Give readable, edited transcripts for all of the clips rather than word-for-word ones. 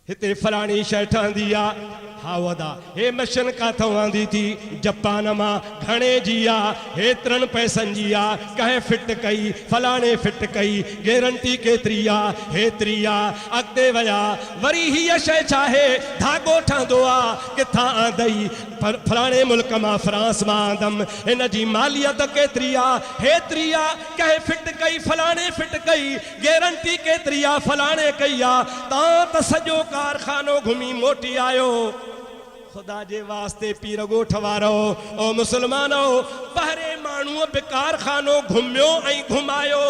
हिते फलानी शइ ठहंदी आहे हा वदा हे मशीन काथों आंदी थी जापान मां घणे जी आहे हेतिरनि पैसनि जी आहे कंहिं फिट कई फलाणे फिट कई गारंटी केतिरी आहे हेतिरी आहे अॻिते विया वरी हीअ शइ छा आहे धागो ठहंदो आहे किथां आंदई फलाणे मुल्क मां फ्रांस मां आंदमि हिन जी मालियत केतिरी आहे हेतिरी आहे कंहिं फिट कई फलाणे फिट कई गारंटी केतिरी आहे फलाणे कई आहे तव्हां त सॼो कारखानो घुमी मोटी आयो खुदा जे वास्ते पीर गोठ वारो ओ मुसलमानो बहरे माण्हू बेकार खानो घुमियो ऐं घुमायो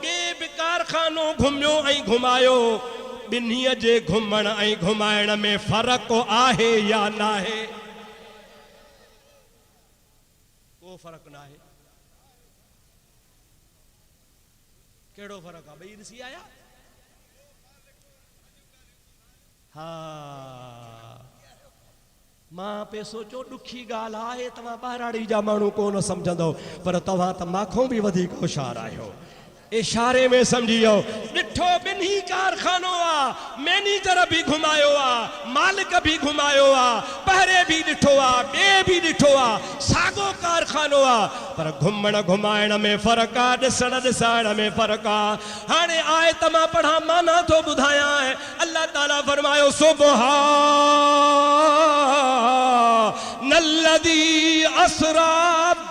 के बेकार खानो घुमियो ऐं घुमायो बिन्हीअ जे घुमण ऐं घुमाइण में फर्क आहे या नाहे को फर्क नाहे केड़ो फर्क आहे भई ॾिसी आया हाँ मां पे सोचो दुखी गाल आहे तव्हां ॿाहिराड़ी जा माण्हू कोन सम्झंदो पर तव्हां त माखों बि वधीक होशियार आहियो इशारे में समझियो ॾिठो ॿिन्ही कारखानो आहे मैनेजर भी घुमायो आहे मालिक भी घुमायो आहे पहिरे भी ॾिठो आहे ॿिए भी ॾिठो आहे साॻो कारखानो आहे पर घुमण घुमाइण में फ़र्क़ु आहे ॾिसण ॾिसाइण में फ़र्क़ु आहे हाणे आहे त मां पढ़ां माना थो ॿुधायां अल्लाह ताला फरमायो सुब्हानल्लज़ी असरा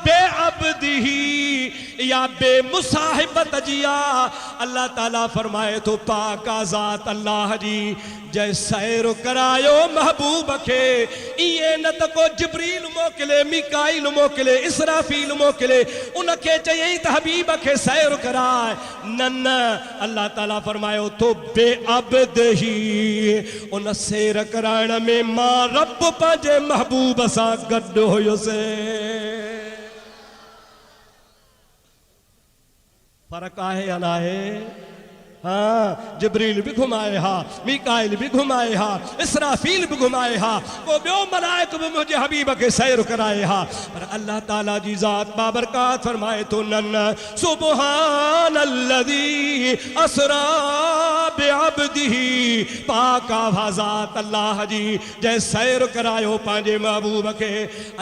बिअब्दिही या बेमुसाहिबत जिया अल्लाह ताला फरमाए तो पाक आजात अल्लाह जी जै सैर करायो महबूब के इए न त को जिब्रील मोकले मिकाइल मोकले इसराफील मोकले उनके चयई त हबीब के सैर कराए न अल्लाह ताला फरमायो तो बेअब्दही उन सैर कराइण में मां रब पंहिंजे महबूब सां गॾु हुयुसि फर्क आहे या नाहे हाँ जिब्रील भी घुमाए हा मिकाइल भी घुमाए हा इसराफील भी घुमाए हा वो ॿियो मलाइक भी मुझे हबीब के सैर कराए हा पर अल्लाह ताला जी ज़ात बाबरकात फरमाए तो न सुब्हानल्लज़ी असरा बिअब्दिही पाक आवाज़ात अल्लाह जी जै सैर करायो पंहिंजे महबूब के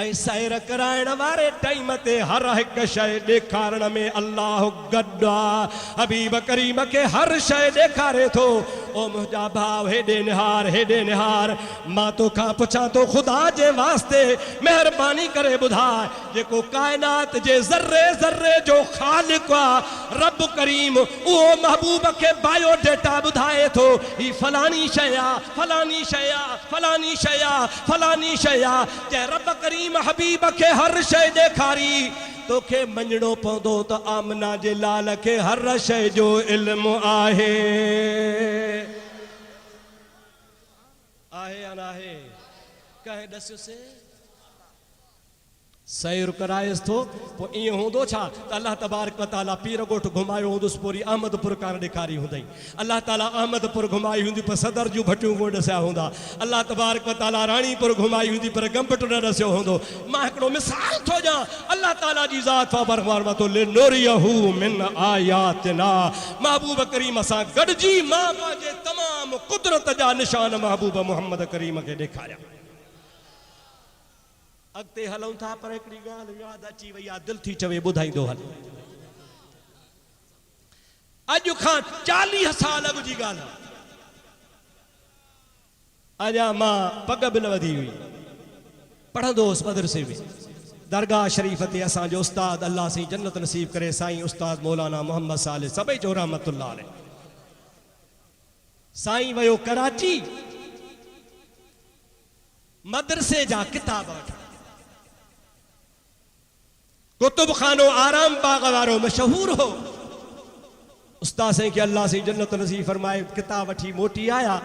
ऐं सैर कराइण वारे टाइम ते हर हिकु शइ ॾेखारण में अल्लाह गॾु आहे हबीब करीम के हर शय देखारे थो ओ मुझा भाव हेडे निहार मां तो खां पुछां तो खुदा जे वास्ते मेहरबानी करे बुधाए जेको कायनात जे ज़र्रे ज़र्रे जो खालिक आ रब करीम ओ महबूब के बायोडेटा बुधाए थो ही फलानी शया फलानी शया फलानी शया फलानी शया जे रब करीम हबीब के हर शय देखारी तोखे मञणो पवंदो त आमना जे लाल के हर शय जो इल्म आहे या नाहे कहे ॾसियोसि सैर करायस थो पो ईअं हूंदो छा त अल्लाह तबारक व ताला पीर ॻोठ घुमायो हूंदुसि पूरी अहमदपुर कान ॾेखारी हूंदई अल्लाह ताला अहमदपुर घुमाई हूंदी पर सदर जूं भटियूं कोन ॾसिया हूंदा अल्लाह तबारक व ताला राणीपुर घुमाई हूंदी पर गंबट न ॾसियो हूंदो मां हिकिड़ो मिसाल थो ॾियां अल्लाह ताला जी ज़ात फरमातो लिनुरियहू मिन आयातिना महबूब करीम सां गॾिजी मां पंहिंजे तमामु कुदरत जा निशान महबूब मोहम्मद करीम खे ॾेखारिया अॻिते हलूं था पर हिकिड़ी ॻाल्हि यादि अची वई आहे दिलि थी चवे ॿुधाईंदो हल अॼु खां 40 साल अॻु जी ॻाल्हि आहे अञा मां पग बि न वधी हुई पढ़ंदो हुउसि मदरसे में दरगाह शरीफ़ ते असांजो उस्ताद अल्लाह साईं जन्नत नसीब करे साईं उस्ताद मौलाना मोहम्मद साले सभई जो रहमतुल्लाह अलैह साईं वियो कराची मदरसे जा किताब वठण कुतुब खानो आराम बाग वारो मशहूर हो उस्ताद साईं के अल्लाह से जन्नत नसीब फरमाए किताब वठी मोटी आया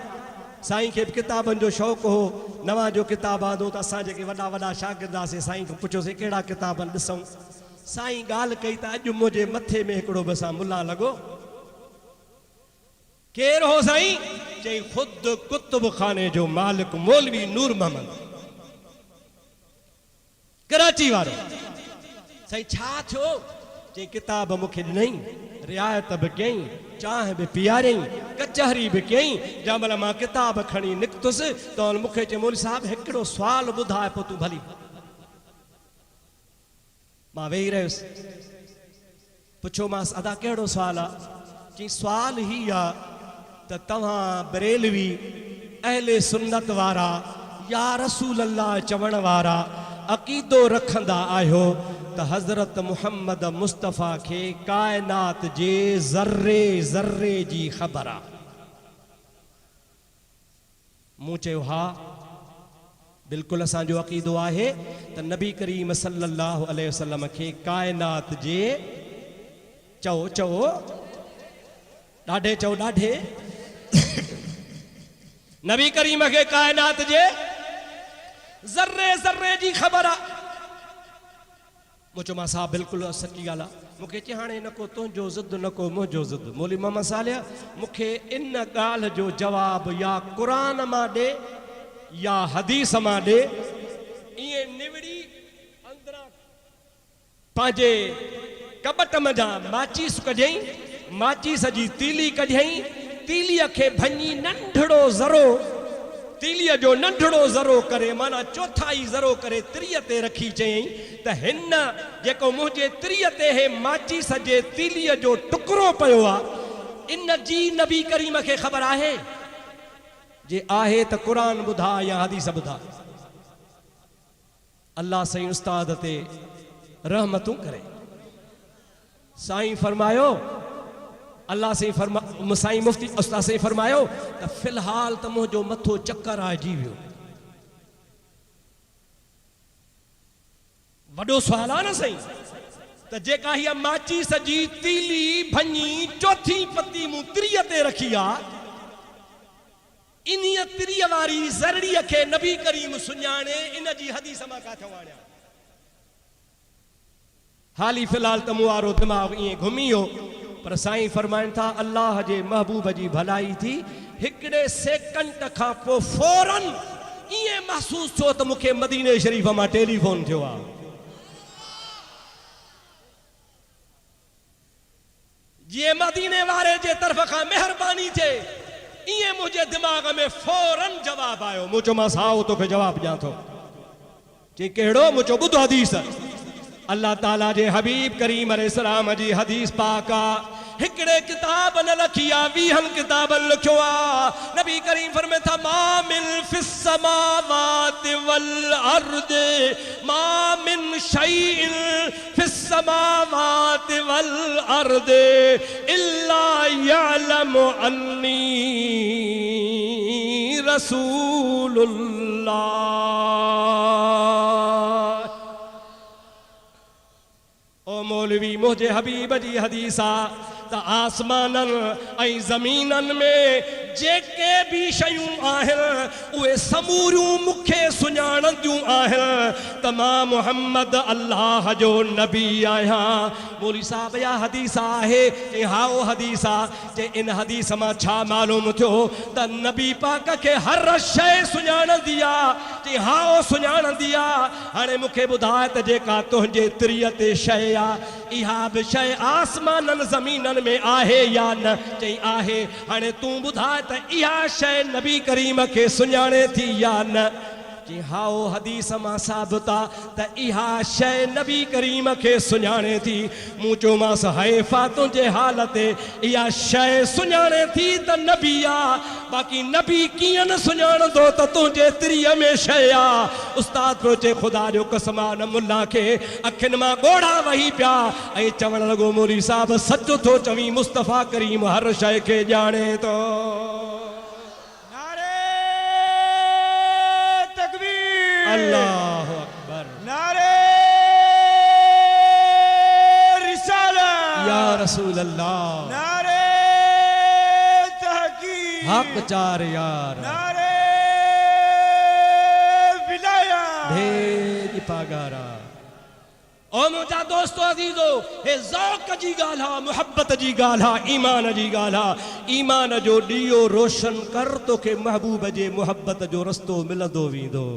साईं के किताबन जो शौक़ हो नवा जो किताब आंदो त असां जेके वॾा वॾा शागिर्द से साईं को पुछोसीं कहिड़ा किताब ॾिसूं साईं ॻाल्हि कई त अॼु मुंहिंजे मथे में हिकिड़ो बि असां मुला लॻो केरु हो साईं चई ख़ुदि कुतुब खाने जो मालिक मौलवी नूर मोहम्मद कराची वारो साईं छा थियो चई किताब मूंखे ॾिनई रियायत बि कयईं चाह भी पियारई कचहरी भी कई जमल मां किताब खणी निकतुस तो मुखे चे मौलवी साहब एकड़ो सवाल बुधाए पो तू भली मां वेही रहियुसि पुछो मांस अदा केड़ो सवाल आ चई सवाल ही आ त तव्हां बरेलवी अहले सुन्नत वारा या रसूल अल्लाह चवण वारा अकीदो रखंदा आहियो त हज़रत मुहम्मद मुस्तफ़ा के कायनात जे ज़र्रे ज़र्रे जी ख़बर आ मूं चयो हा बिल्कुल असांजो अकीदो आहे त नबी करीम सल्लल्लाहु अलैहि वसल्लम के कायनात जे चओ चओ ॾाढे चओ ॾाढे नबी करीम के कायनात जे ज़र्रे ज़र्रे जी ख़बर आ मुझो मां साहब बिल्कुल सच्ची ॻाल्हि आहे मूंखे चई हाणे न को तुंहिंजो ज़िद न को मुंहिंजो ज़िद मौलवी मोहम्मद सालिया मूंखे इन ॻाल्हि जो जवाब या क़ुरान मां ॾे या हदीस मां ॾे इएं निवड़ी अंदरां पंहिंजे कबट मजां माचीस कढियईं माचीस जी तीली कढियईं तीलीअ खे भञी नंढड़ो ज़रो तीलीअ जो नंढड़ो ज़रो करे माना चौथाई ज़रो करे त्रीअ ते रखी चयईं त हिन जेको मुंहिंजे त्रीअ ते हे माचीस जे तीलीअ जो टुकड़ो पियो आहे इन जी नबी करीम खे ख़बर आहे जे आहे त क़ुरान ॿुधा या हदीस ॿुधा अल्लाह साईं उस्ताद ते रहमतूं करे साईं फरमायो अल्लाह से साईं मुफ्ती उस्ताद से फरमायो त फिलहाल त मुंहिंजो मथो चक्कर आइजी वियो वॾो सुवाल आहे न साईं त जेका हीअ माचीस जी तीली भञी चौथी पती मूं त्रीअ ते रखी आहे इन्हीअ त्रीअ वारी ज़रड़ीअ खे नबी करीम सुञाणे इन जी हदीस मां काथो आणिया हाली फिलहाल त मूं वारो दिमाग़ ईअं घुमी वियो पर साईं फरमाइनि था अल्लाह जे महबूब जी भलाई थी हिकिड़े सेकंड खां पोइ फौरन ईअं महसूस थियो त मूंखे मदीने शरीफ मां टेलीफोन थियो आहे जीअं मदीने वारे जे तरफ़ खां महिरबानी थिए ईअं मुंहिंजे दिमाग़ में फौरन जवाब आयो मूं चयोमांसि हा तोखे जवाब ॾियां थो चई कहिड़ो मूं चयो ॿुधो हदीस अल्लाह ताला जे हबीब करीम अलैहिस्सलाम जी हदीस पाक आ हिकड़े किताब न लिखी आ 20 किताबन लिखियो आ नबी करीम फरमाए था मा मिन फिस समावाति वल अर्द मा मिन शैइन फिस समावाति वल अर्द इल्ला यअलमु अन्नी रसूलुल्लाह ओ मौलवी मुझे हबीब जी हदीसा त आसमानन ऐं ज़मीनन में जेके भी शयूं आहिनि उहे समूरियूं मूंखे सुञाणंदियूं आहिनि त मां मुहम्मद अल्लाह जो नबी आहियां मौलवी साहब या हदीस आहे चई हा ओ हदीस आहे चई इन हदीस मां छा मालूम थियो त नबी पाक खे हर शइ सुञाणंदी आहे चई हा ओ सुञाणंदी आहे हाणे मूंखे ॿुधाए त जेका तुंहिंजे त्रीअ ते शइ आहे इहा बि शइ आसमाननि ज़मीननि में आहे या न चई आहे हाणे तूं ॿुधाए त इहा शइ नबी करीम खे सुञाणे थी या न चई हा ओ हदीस मां साबित आहे त इहा शइ नबी करीम खे सुञाणे थी मूं चयोमांसि हैफ़ा तुंहिंजे हाल ते इहा शइ सुञाणे थी त नबी आहे बाक़ी नबी कीअं न सुञाणंदो त तुंहिंजे त्रीअ में शइ आहे उस्ताद पियो चए ख़ुदा जो कसम आहे न मुल्ला खे अखियुनि मां ॻोढ़ा वही पिया ऐं चवणु लॻो मौलवी साहब सच थो चवीं मुस्तफ़ा करीम हर शइ खे ॼाणे थो अल्लाह अकबर नारे रिसालत या रसूल अल्लाह नारे तहकीक हक चार यार नारे विलायत भेद पगारा ओ मुझा दोस्तों अजीजो हे ज़ौक़ जी ॻाल्हि आहे मुहब्बत जी ॻाल्हि आहे ईमान जी ॻाल्हि आहे ईमान जो ॾीओ रोशन कर तोखे महबूब जे मुहब्बत जो रस्तो मिलंदो वेंदो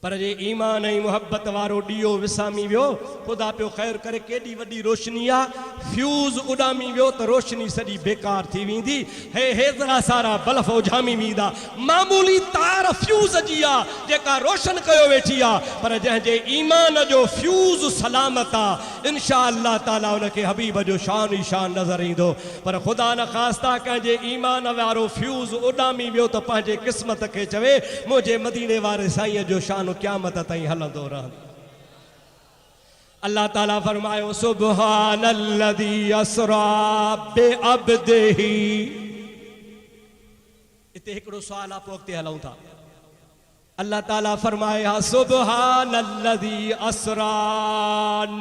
पर जे ईमान ऐं मुहब्बत वारो ॾीओ विसामी वियो, ख़ुदा पियो ख़ैर करे केॾी वॾी रोशनी आहे, फ्यूज़ उॾामी वियो त रोशनी सॼी बेकार थी वेंदी। हेतिरा सारा बल्ब उझामी वेंदा, मामूली तार फ्यूज़ जी आहे जेका रोशन कयो वेठी आहे, पर जंहिंजे ईमान जो फ्यूज़ सलामत आहे, इंशा अल्लाह ताला उनखे हबीब जो शान ई शान नज़र ईंदो। पर ख़ुदा न ख़ास्ता कंहिंजे ईमान वारो फ्यूज़ उॾामी वियो त पंहिंजे क़िस्मत खे चवे मुंहिंजे मदीने वारे साईं जो शान क़यामत ताईं हलंदो रहंदो। अल्लाह ताला फरमायो सुब्हानल्लज़ी अस्रा बिअब्दिही। इते हिकिड़ो सुवाल आहे, पोइ अॻिते हलूं था। अल्लाह ताला फरमाया सुब्हानल्लज़ी अस्रा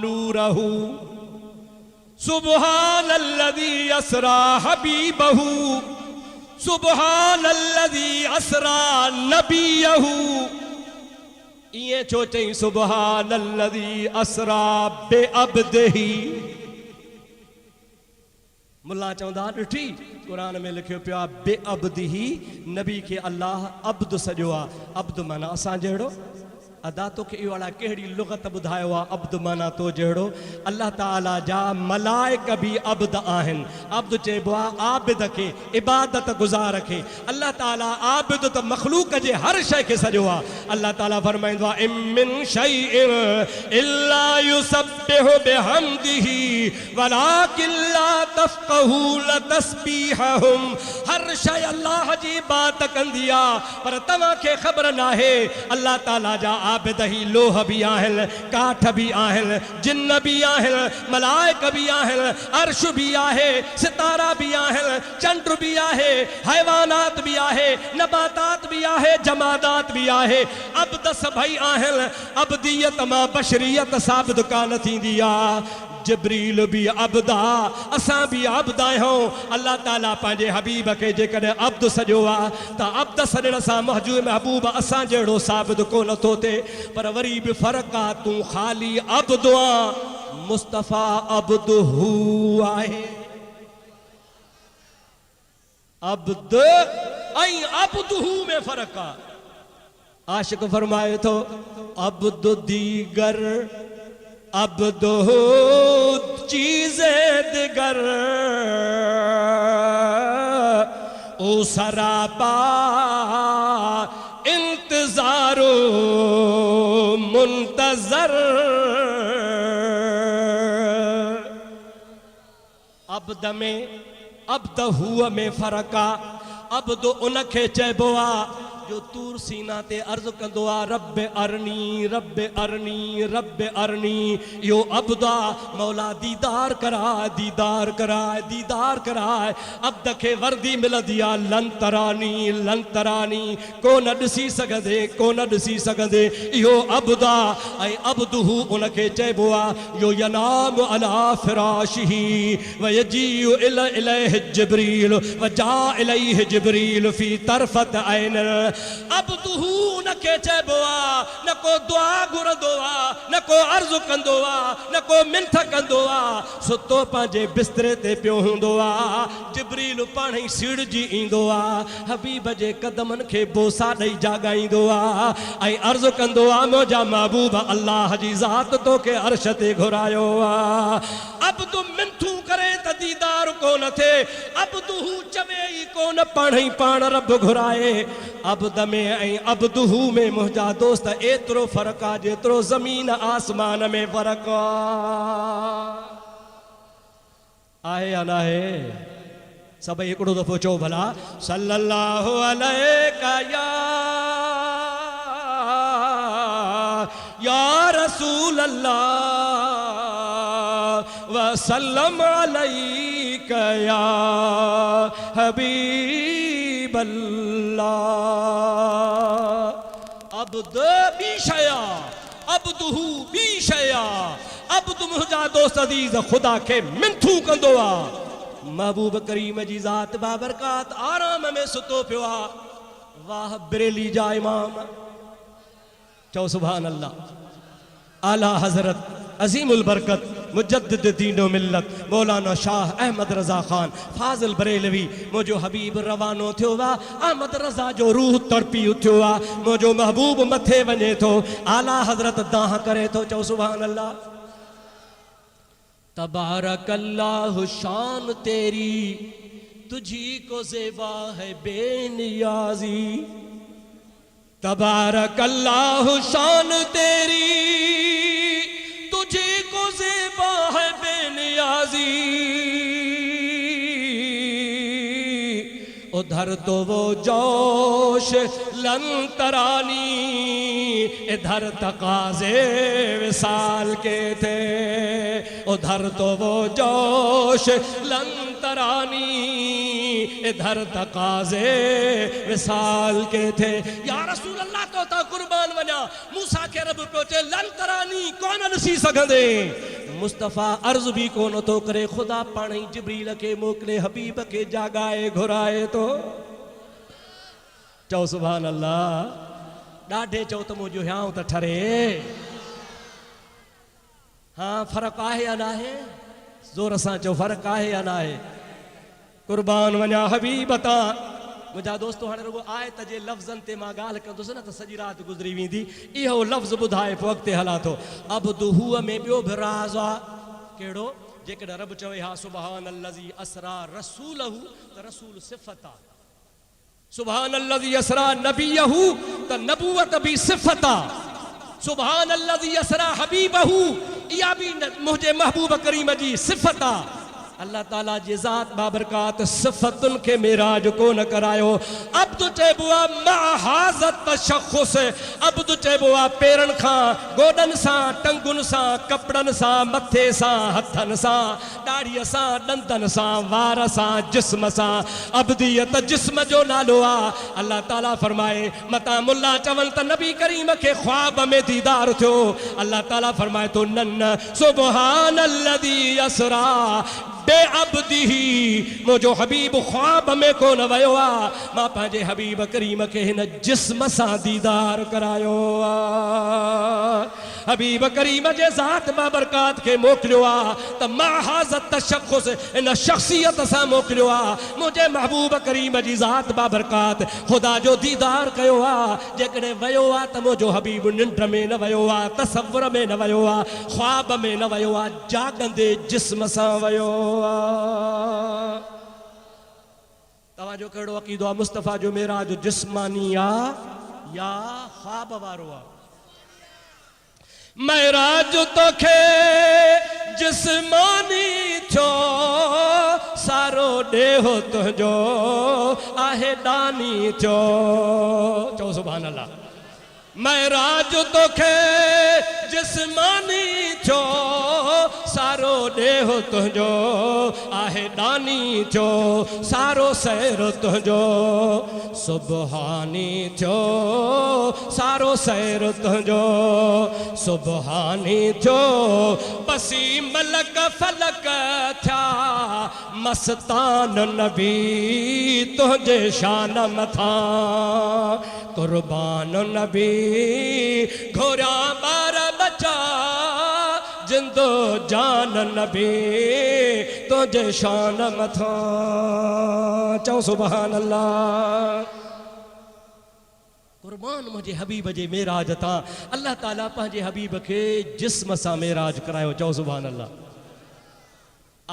नूरहू, सुब्हानल्लज़ी अस्रा हबीबहू, सुब्हानल्लज़ी अस्रा नबियहू। इए छो चई सुब्हानल्लज़ी अस्रा बिअब्दिही? मुल्ला चवंदा ॾिठी क़ुरान में लिखियो पियो आहे बिअब्दिही, नबी खे अल्लाह अब्द सॼो आहे। अब्द माना असां जहिड़ो, अदा तोखे इहो अहिड़ा कहिड़ी लुग़त ॿुधायो आहे अब्द माना तो जहिड़ो। अल्लाह ताला जा मलाइक बि अब्द आहिनि। अब्द चइबो आहे आबिद खे, इबादत गुज़ार खे। अल्लाह ताला आबिद त मख़लूक जे हर शइ खे सॼो आहे। अल्लाह ताला फरमाईंदो आहे इम मिन शैइन इल्ला युसब्बिहु बिहम्दिही वलाकिन ला तफ़क़हून तस्बीहहुम। हर शइ अल्लाह जी इबादत कंदी आहे, पर तव्हांखे ख़बर नाहे अल्लाह ताला जा आबिद ही लोह भी आहिनि, काठ भी आहिनि, जिन्न भी आहिनि, मलाइक भी आहिनि, अर्श भी आहे, सितारा भी आहिनि, चंड भी आहे, हैवानात भी आहे, नबातात भी आहे, जमादात भी आहे। अब्द सभई आहिनि। अब्दियत मां बशरियत साबित कान थींदी आहे। जिब्रील भी अब्दा, असां भी अब्द आहियूं। अल्लाह ताला पंहिंजे हबीब खे जेकॾहिं अब्द सॼो आहे त अब्द सॼण सां महबूब असां जहिड़ो साबित कोन थो थिए। पर वरी बि फ़र्क़ु आहे, तूं ख़ाली अब्द आहे, मुस्तफ़ा अब्द हू आहे। अब्द ऐं अब्द हू में फ़र्क़ु आहे। आशिक़ फरमाए थो अब्द दीगर अब्द हो चीज़े दिगर, ओ सरापा इंतजारो मुंतजर। अब्द में अब्द हुआ में फ़र्क़ु आहे। अब्द उनखे चइबो आहे जो तूर सीना ते अर्ज़ कंदो आहे रब अरनी रब अरनी रब अरनी। इहो अब्द आहे। मौला दीदार कराए, दीदार कराए, दीदार कराए। अब्द खे वर्दी मिलंदी आहे लंतरानी लंतरानी, को न ॾिसी सघंदे, को न ॾिसी सघंदे। इहो अब्द आहे। ऐं अब्द हू उनखे चइबो आहे जो यनाम अला फिराशिही व यजीउ इलैहि जिब्रील व जा इलैहि जिब्रील फी तरफत ऐन। अब्द हू उनखे चइबो आहे न को दुआ घुरंदो आहे, न को अर्ज़ु कंदो आहे, न को मिंथ कंदो आहे। सुतो पंहिंजे बिस्तरे ते पियो हूंदो आहे, जिब्रील पाण ई सिड़जी ईंदो आहे, हबीब जे कदमनि खे बोसा ॾेई जाॻाईंदो आहे ऐं अर्ज़ु कंदो आहे मुंहिंजा महबूब अल्लाह जी ज़ात तोखे अर्श ते घुरायो आहे। अब्द मिंथू करे त दीदार कोन थिए। अब्द हू चवे ई कोन, पाण ई पाण रब घुराए। अब्द में ऐं अब्द हू में मुंहिंजा दोस्त एतिरो फ़र्क़ु आहे जेतिरो ज़मीन आसमान में फ़र्क़ु आहे या न आहे? सभई हिकिड़ो दफ़ो चओ भला सल्लल्लाहु अलैका या रसूल अल्लाह वसल्लम अलैका या हबीब अल्लाह। अब्द बी शया, अब्द हू बी शया। अब्द मुंहिंजा दोस्त अज़ीज़ ख़ुदा खे मिंथू कंदो आहे। महबूब करीम जी ज़ात बाबरकात आराम में सुतो पियो आहे। वाह बरेली जा इमाम, चओ सुभान अल्लाह। आला हज़रत अज़ीमुल बरकत मुजद्दिद दीनो मिल्लत मौलाना शाह अहमद रज़ा ख़ान फाज़िल बरेलवी मुझो हबीब रवानो थियो वा अहमद रज़ा जो रूह तड़पी उथियो आ मुझो महबूब मथे वञे थो आला हज़रत दाह करे थो चओ सुभान अल्लाह। तबारकल्लाह शान तेरी तुझी को ज़ेबा है बेनियाज़ी। तबारकल्लाह शान तेरी तुझी को ज़ेबा है बेनियाज़ी। उधर तो वो जोश लंतरानी इधर तकाज़े विसाल के थे। उधर तो वो जोश लंतरानी इधर तकाज़े विसाल के थे। या रसूल अल्लाह तो ता कुर्बान वञा मूसा के रब पहुंचे लंतरानी कौन नसी सघंदे। मुस्तफ़ा अर्ज़ भी कोन तो करे खुदा पाण ही जिब्रील के मोकले हबीब के जागाए घुराए तो चओ सुभान अल्लाह। ॾाढे चओ त मुंहिंजो हियांव त ठरे। हाँ फ़र्क़ु आहे या न आहे ज़ोर सां चओ फ़र्क़ु आहे या न आहे। कुर्बान वञा हबीब तां मुंहिंजा दोस्तो हाणे रुगो आयत जे लफ़्ज़नि ते मां ॻाल्हि कंदुसि न त सॼी राति गुज़री वेंदी। इहो लफ़्ज़ ॿुधाए पोइ अॻिते हलां थो। अब्दुहू में ॿियो बि राज़ आहे कहिड़ो जेकॾहिं रब चवे हा सुबहान अल्लज़ी असरा रसूलहू त रसूल सिफ़त आहे। सुबहान अल्लज़ी असरा नबीहू त नबूवत बि सिफ़त आहे। सुबहान अल्लज़ी असरा हबीबहू इहा बि मुंहिंजे महबूब करीम जी सिफ़त आहे। अल्लाह ताला जी ज़ात बाबरकात सिफ़तुनि खे मेराज कोन करायो। अब्दु चइबो आहे महाज़त तशख़ुस। अब्दु चइबो आहे पेरनि खां गोॾनि सां टंगुनि सां कपिड़नि सां मथे सां हथनि सां ॾाढ़ीअ सां ॾंदनि सां वार सां जिस्म सां। अब्दियत जिस्म जो नालो आहे। अल्लाह ताला फरमाए मता मुल्ला चवनि त नबी करीम खे ख्वाब में दीदार थियो। अल्लाह ताला फरमाए थो न सुबहान अल्लज़ी असरा बेअब्दिही मुझो हबीब ख्वाब में कोन वयो आ मां पंहिंजे हबीब करीम के हिन जिस्म सां दीदार करायो आ। हबीब करीम जे ज़ात बाबरकात के मोकिलियो आ त महाज़त तशख़ुस इन शख़्सियत सां मोकिलियो आ। मुंहिंजे महबूब करीम जी ज़ात बाबरकात ख़ुदा जो दीदार कयो आ। जेकॾहिं वयो आ त मुंहिंजो हबीब निंड में न वयो आ तसव्वुर में न वयो आ ख्वाब में न वयो आ जागंदे जिस्म सां वयो आ। तव्हांजो कहिड़ो अक़ीदो आहे मुस्तफ़ा जो मेराज जिस्मानी आहे या ख्वाब वारो आहे। मेराज तोखे जिस्मानी थियो सारो ॾेहो तुंहिंजो आहे दानी थियो चओ सुभान अल्लाह। मेराज तोखे जिस्मानी थियो सारो ॾेहो तुंहिंजो आहे दानी थियो सारो सैर तुंहिंजो सुबहानी थियो सारो सैर तुंहिंजो सुबहानी थियो। बसी मलक फलक थिया मस्तान नबी तुंहिंजे शान मथां कुर्बान नबी घोड़ा बार बचा जिंदो जान नबी तुझे शान मथा चओ सुभान अल्लाह। कुर्बान मुझे हबीब जे मेराज था अल्लाह ताला पंहिंजे हबीब के जिस्म सां मेराज करायो चओ सुभान अल्लाह।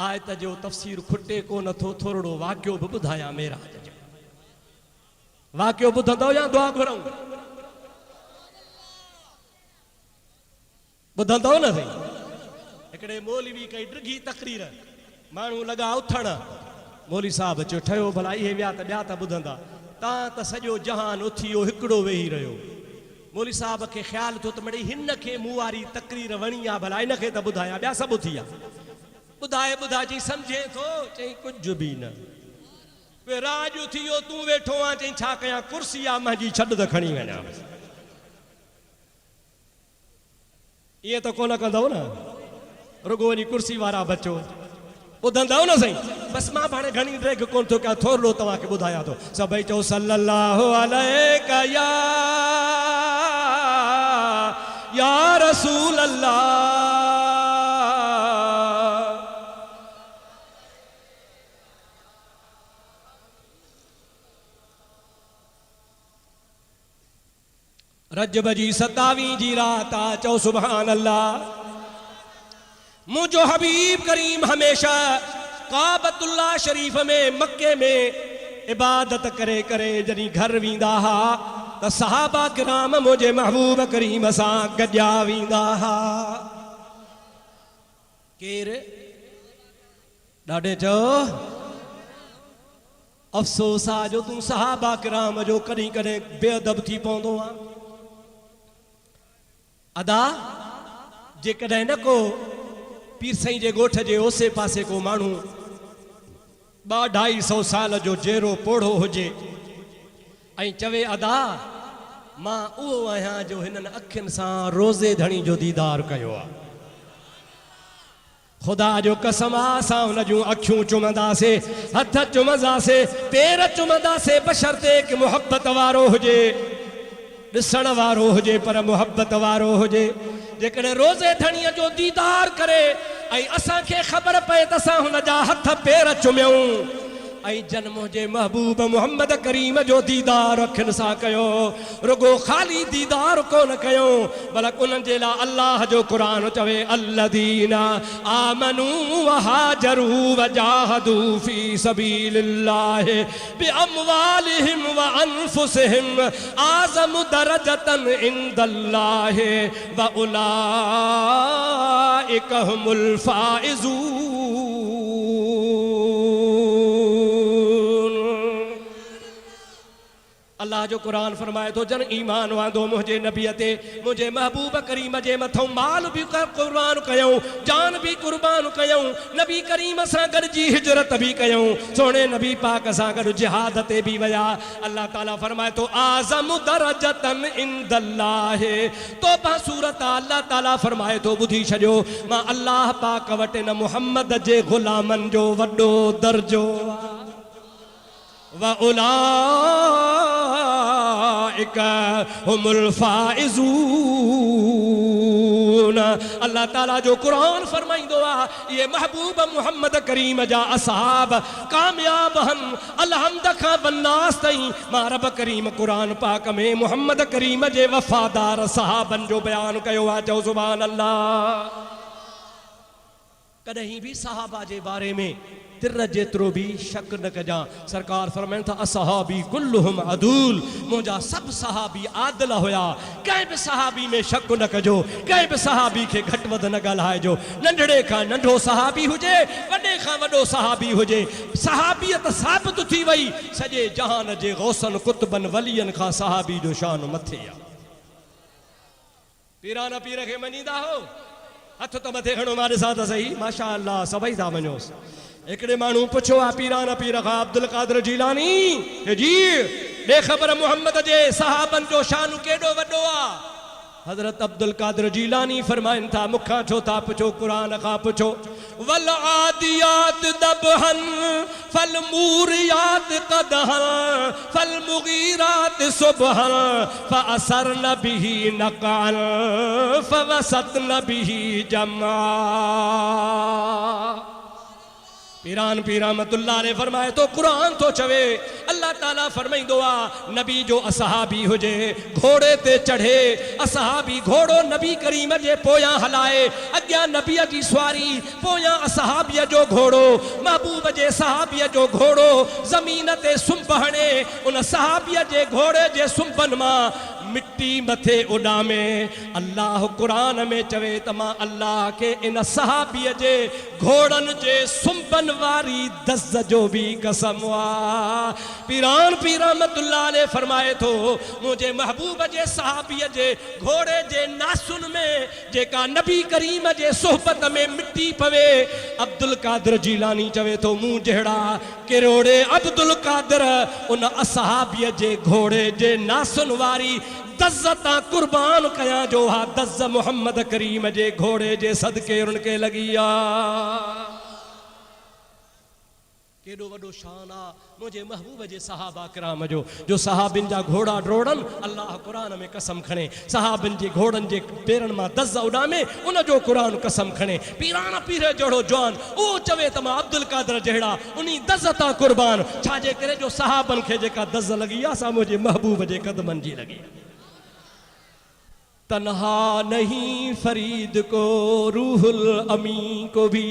आयत जो तफ़सीर खुटे को नथो थोरो वाक़ियो भी ॿुधायां मेराज जो वाक़ियो ॿुधंदो या दुआ घुरऊं ॿुधंदो न सही। हिकिड़े मौलवी कई ड्रिघी तकरीर माण्हू लॻा उथण मौली साहब चयो ठहियो भला इहे विया त ॿिया त ॿुधंदा तव्हां त सॼो जहान उथी वियो हिकिड़ो वेही रहियो। मौली साहब खे ख़्यालु थियो त मिड़ई हिन खे मूं वारी तकरीर वणी आहे भला हिन खे त ॿुधायां ॿिया सभु उथी विया। ॿुधाए ॿुधाए चई सम्झे थो चई कुझु बि न राज उथी वियो तूं वेठो आहे चई छा कयां कुर्सी आहे मुंहिंजी छॾ त खणी वञा। ईअं त कोन कंदव न रुगो वञी कुर्सी वारा बचो ॿुधंदव न सही। बसि मां हाणे घणी ड्रैग कोन थो कयां थोरो तव्हांखे ॿुधायां थो। सभई चओ सल्लल्लाहु अलैका या रसूल अल्लाह रजब जी 27 जी रात आ चओ सुभान अल्लाह। मुझो हबीब करीम हमेशा काबतुल्लाह शरीफ में मक्के में इबादत करे करे जॾहिं घर वींदा हा त सहाबा किराम मुझे महबूब करीम सां गॾिया वींदा हा। केर ॾाढे चओ अफ़सोस आहे जो तूं सहाबा किराम जो कॾहिं कॾहिं बेअदब थी पवंदो आहे। अदा जेकॾहिं न को पीर साईं जे ॻोठ जे ओसे पासे को माण्हू 200-250 साल जो जहिड़ो पोढ़ो हुजे ऐं चवे अदा मां उहो आहियां जो हिननि अखियुनि सां रोज़े धणी जो दीदार कयो आहे। खुदा जो कसम असां हुन जूं अखियूं चुमंदासीं, हथ चुमंदासीं, पेर चुमंदासीं, बशर्ते कि मुहब्बत वारो हुजे, ॾिसण वारो हुजे, पर मुहब्बत वारो हुजे। जेकॾहिं रोज़े धणीअ जो दीदार करे ऐं असांखे ख़बर पए त असां हुन जा हथ पेर चुमियूं ऐं जन्म जे महबूब मोहम्मद करीम जो दीदार अखियुनि सां कयो, रुगो ख़ाली दीदार कोन कयो बल्कि उन्हनि जे लाइ अल्लाह जो क़ुरान चवे अल्लज़ीना आमनू वहाजरू वजाहदू फी सबीलिल्लाहि बिअमवालिहिम व अनफुसिहिम आज़मु दरजतन इंदल्लाहि व उलाइका हुमुल फाइज़ून। अल्लाह जो कुरान फरमाए तो जन ईमान वांदो मुझे नबीअ ते मुझे महबूब करीम जे मथों माल भी कुर्बान कयूं, जान भी कुर्बान कयूं, नबी करीम सां गॾु जी हिजरत भी कयूं, सोने नबी पाक सां गॾु जिहाद ते भी वया। अल्लाह ताला फरमाए तो आज़म दरजतन इंदल्लाहि। तो पा सूरत अल्लाह ताला फरमाए तो ॿुधी छॾियो मां अल्लाह पाक वटि न मुहम्मद जे ग़ुलामनि जो वॾो दर्जो व उलाइका हुमुल फाइज़ून। अल्लाह ताला जो कुरान फरमाइंदो आहे ये महबूब मोहम्मद करीम जा असहाब कामयाब हन अलहमद खां वन्नास ताईं। मां रब करीम कुरान पाक में मोहम्मद करीम जे वफ़ादार सहाबन जो बयान कयो आहे। चओ सुभान अल्लाह। कॾहिं भी सहाबा जे बारे में तिर जेतिरो भी शक न कजां। सरकार फरमाइनि था असहाबी कुल्लुहुम अदूल, मुंहिंजा सभु सहाबी आदिल हुया, कंहिं बि सहाबी में शक न कजो, कंहिं बि सहाबी खे घटि वधि न ॻाल्हाइजो, नंढड़े खां नंढो सहाबी हुजे, वॾे खां वॾो सहाबी हुजे। सहाबियत साबित थी वई, सॼे जहान जे गौसन कुतबन वलियन खां सहाबी जो शान मथे आहे। पीराना पीर खे मञींदा हो, हथ तो मथे खणो, मां ॾिसां त सही, माशा अल्लाह सभई था वञोसि। हिकिड़े माण्हू पुछो आहे पीराना पीर खां अब्दुल कादिर जीलानी जी ॾे ख़बर मोहम्मद जे सहाबन जो शान केॾो वॾो आहे। हज़रत अब्दुल कादिर जीलानी फरमाइनि था मूंखां छो था पुछो, क़ुरान खां पुछो। वल आदियात दबहन फल मूरियात कदहन फल मुगीरात सुबहन फअसरन बिही नक़अन फवसतन बिही जमा। पीरान पीर रहमतुल्लाह अलैह फरमाए तो कुरान तो चवे अल्लाह ताला फरमाइंदो आ नबी जो असहाबी हुजे घोड़े ते चढ़े, असहाबी घोड़ो नबी करीम जे पोयां हलाए, अॻियां नबीअ जी सवारी, पोयां असहाबीअ जो घोड़ो, महबूब जे सहाबीअ जो घोड़ो ज़मीन ते सुंभ हणे, उन सहाबीअ जे घोड़े जे सुंभनि मां मिट्टी मथे उॾामे। अल्लाह कुरान में चवे त मां अल्लाह के इन सहाबीअ जे घोड़नि जे सुंभनि वारी दज़ जो भी कसम आ। पीरान पीर रहमतुल्लाह अलैह फरमाए थो मुझे महबूब जे सहाबीअ जे घोड़े जे नासुन में जेका नबी करीम जे सोहबत में मिट्टी पवे, अब्दुल कादिर जीलानी चवे थो मूं जहिड़ा किरोड़े अब्दुल कादिर उन असहाबीअ जे घोड़े जे नासुन वारी दज़ तां कुर्बान कयां जो हा दज़ मोहम्मद करीम जे घोड़े जे सदके उनके लगी आ। केॾो वॾो शान आ मुझे महबूब जे सहाबा किराम जो सहाबिन जा घोड़ा डोड़न। अल्लाह कुरान में कसम खणे सहाबिन जे घोड़न जे पेरन मां दज़ उॾामे, उन जो कुरान कसम खणे। पीराना पीर जहिड़ो जवान उहो चवे त मां अब्दुल कादिर जहिड़ा उनी दज़ तां कुर्बान, छाजे करे जो सहाबन खे जेका दज़ लगी आ सा मुझे महबूब जे कदमन जी लगी। तन्हा नहीं फरीद को रूहुल अमी को भी।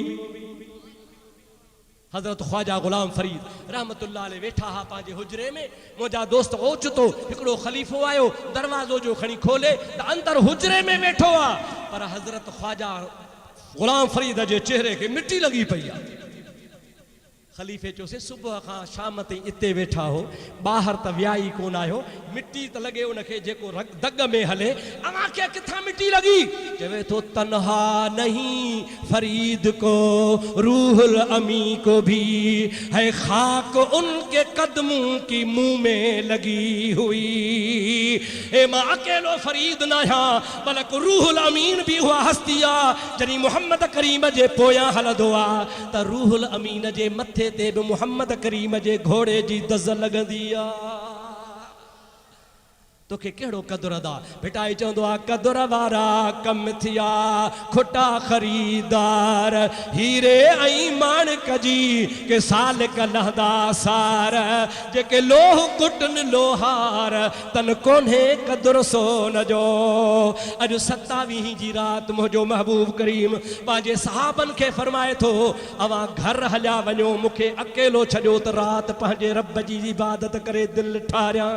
हजरत ख्वाजा गुलाम फरीद रहमतुल्लाह अलैह वेठा हा पंहिंजे हुजरे में। मुंहिंजा दोस्त ओचितो हिकिड़ो ख़लीफ़ो आयो, दरवाज़ो जो खणी खोले त अंदर हुजरे में वेठो आ, पर हजरत ख्वाजा गुलाम फरीद जे चेहरे के मिट्टी लगी पई आहे। खलीफ़े चयोसि सुबुह खां शाम ताईं इते वेठा हो, ॿाहिरि त विया ई कोन आहियो, मिट्टी त लॻे उनखे जेको दग में हले, अव्हांखे किथां मिट्टी लॻी? चवे थो तन्हा नहीं फरीद को रूहुल अमी को भी है खाक उनके कदमों की मुंह में लगी हुई। ए मां अकेलो फरीद न आहियां, बल्कि रूहुल अमीन भी हुआ हस्ती आ। जॾहिं मुहम्मद करीम जे पोयां हलंदो आ त रूहुल अमीन जे मथे ते भी मुहम्मद करीम जे घोड़े जी दज़ लगंदी आ। तोखे कहिड़ो कदुर अदा? भिटाई चवंदो आहे कदुर वारा कम थिया खुटा ख़रीदार, हीरे ऐं माणिक जी के साल कलहदा सार, जेके लोह कुटन लोहार तन कोन्हे कदुर सोन जो। अॼु 27 जी रात मुंहिंजो महबूब करीम पंहिंजे सहाबन खे फरमाए थो अवां घर हलिया वञो, मूंखे अकेलो छॾियो त रात पंहिंजे रब जी इबादत करे दिलि ठारियां।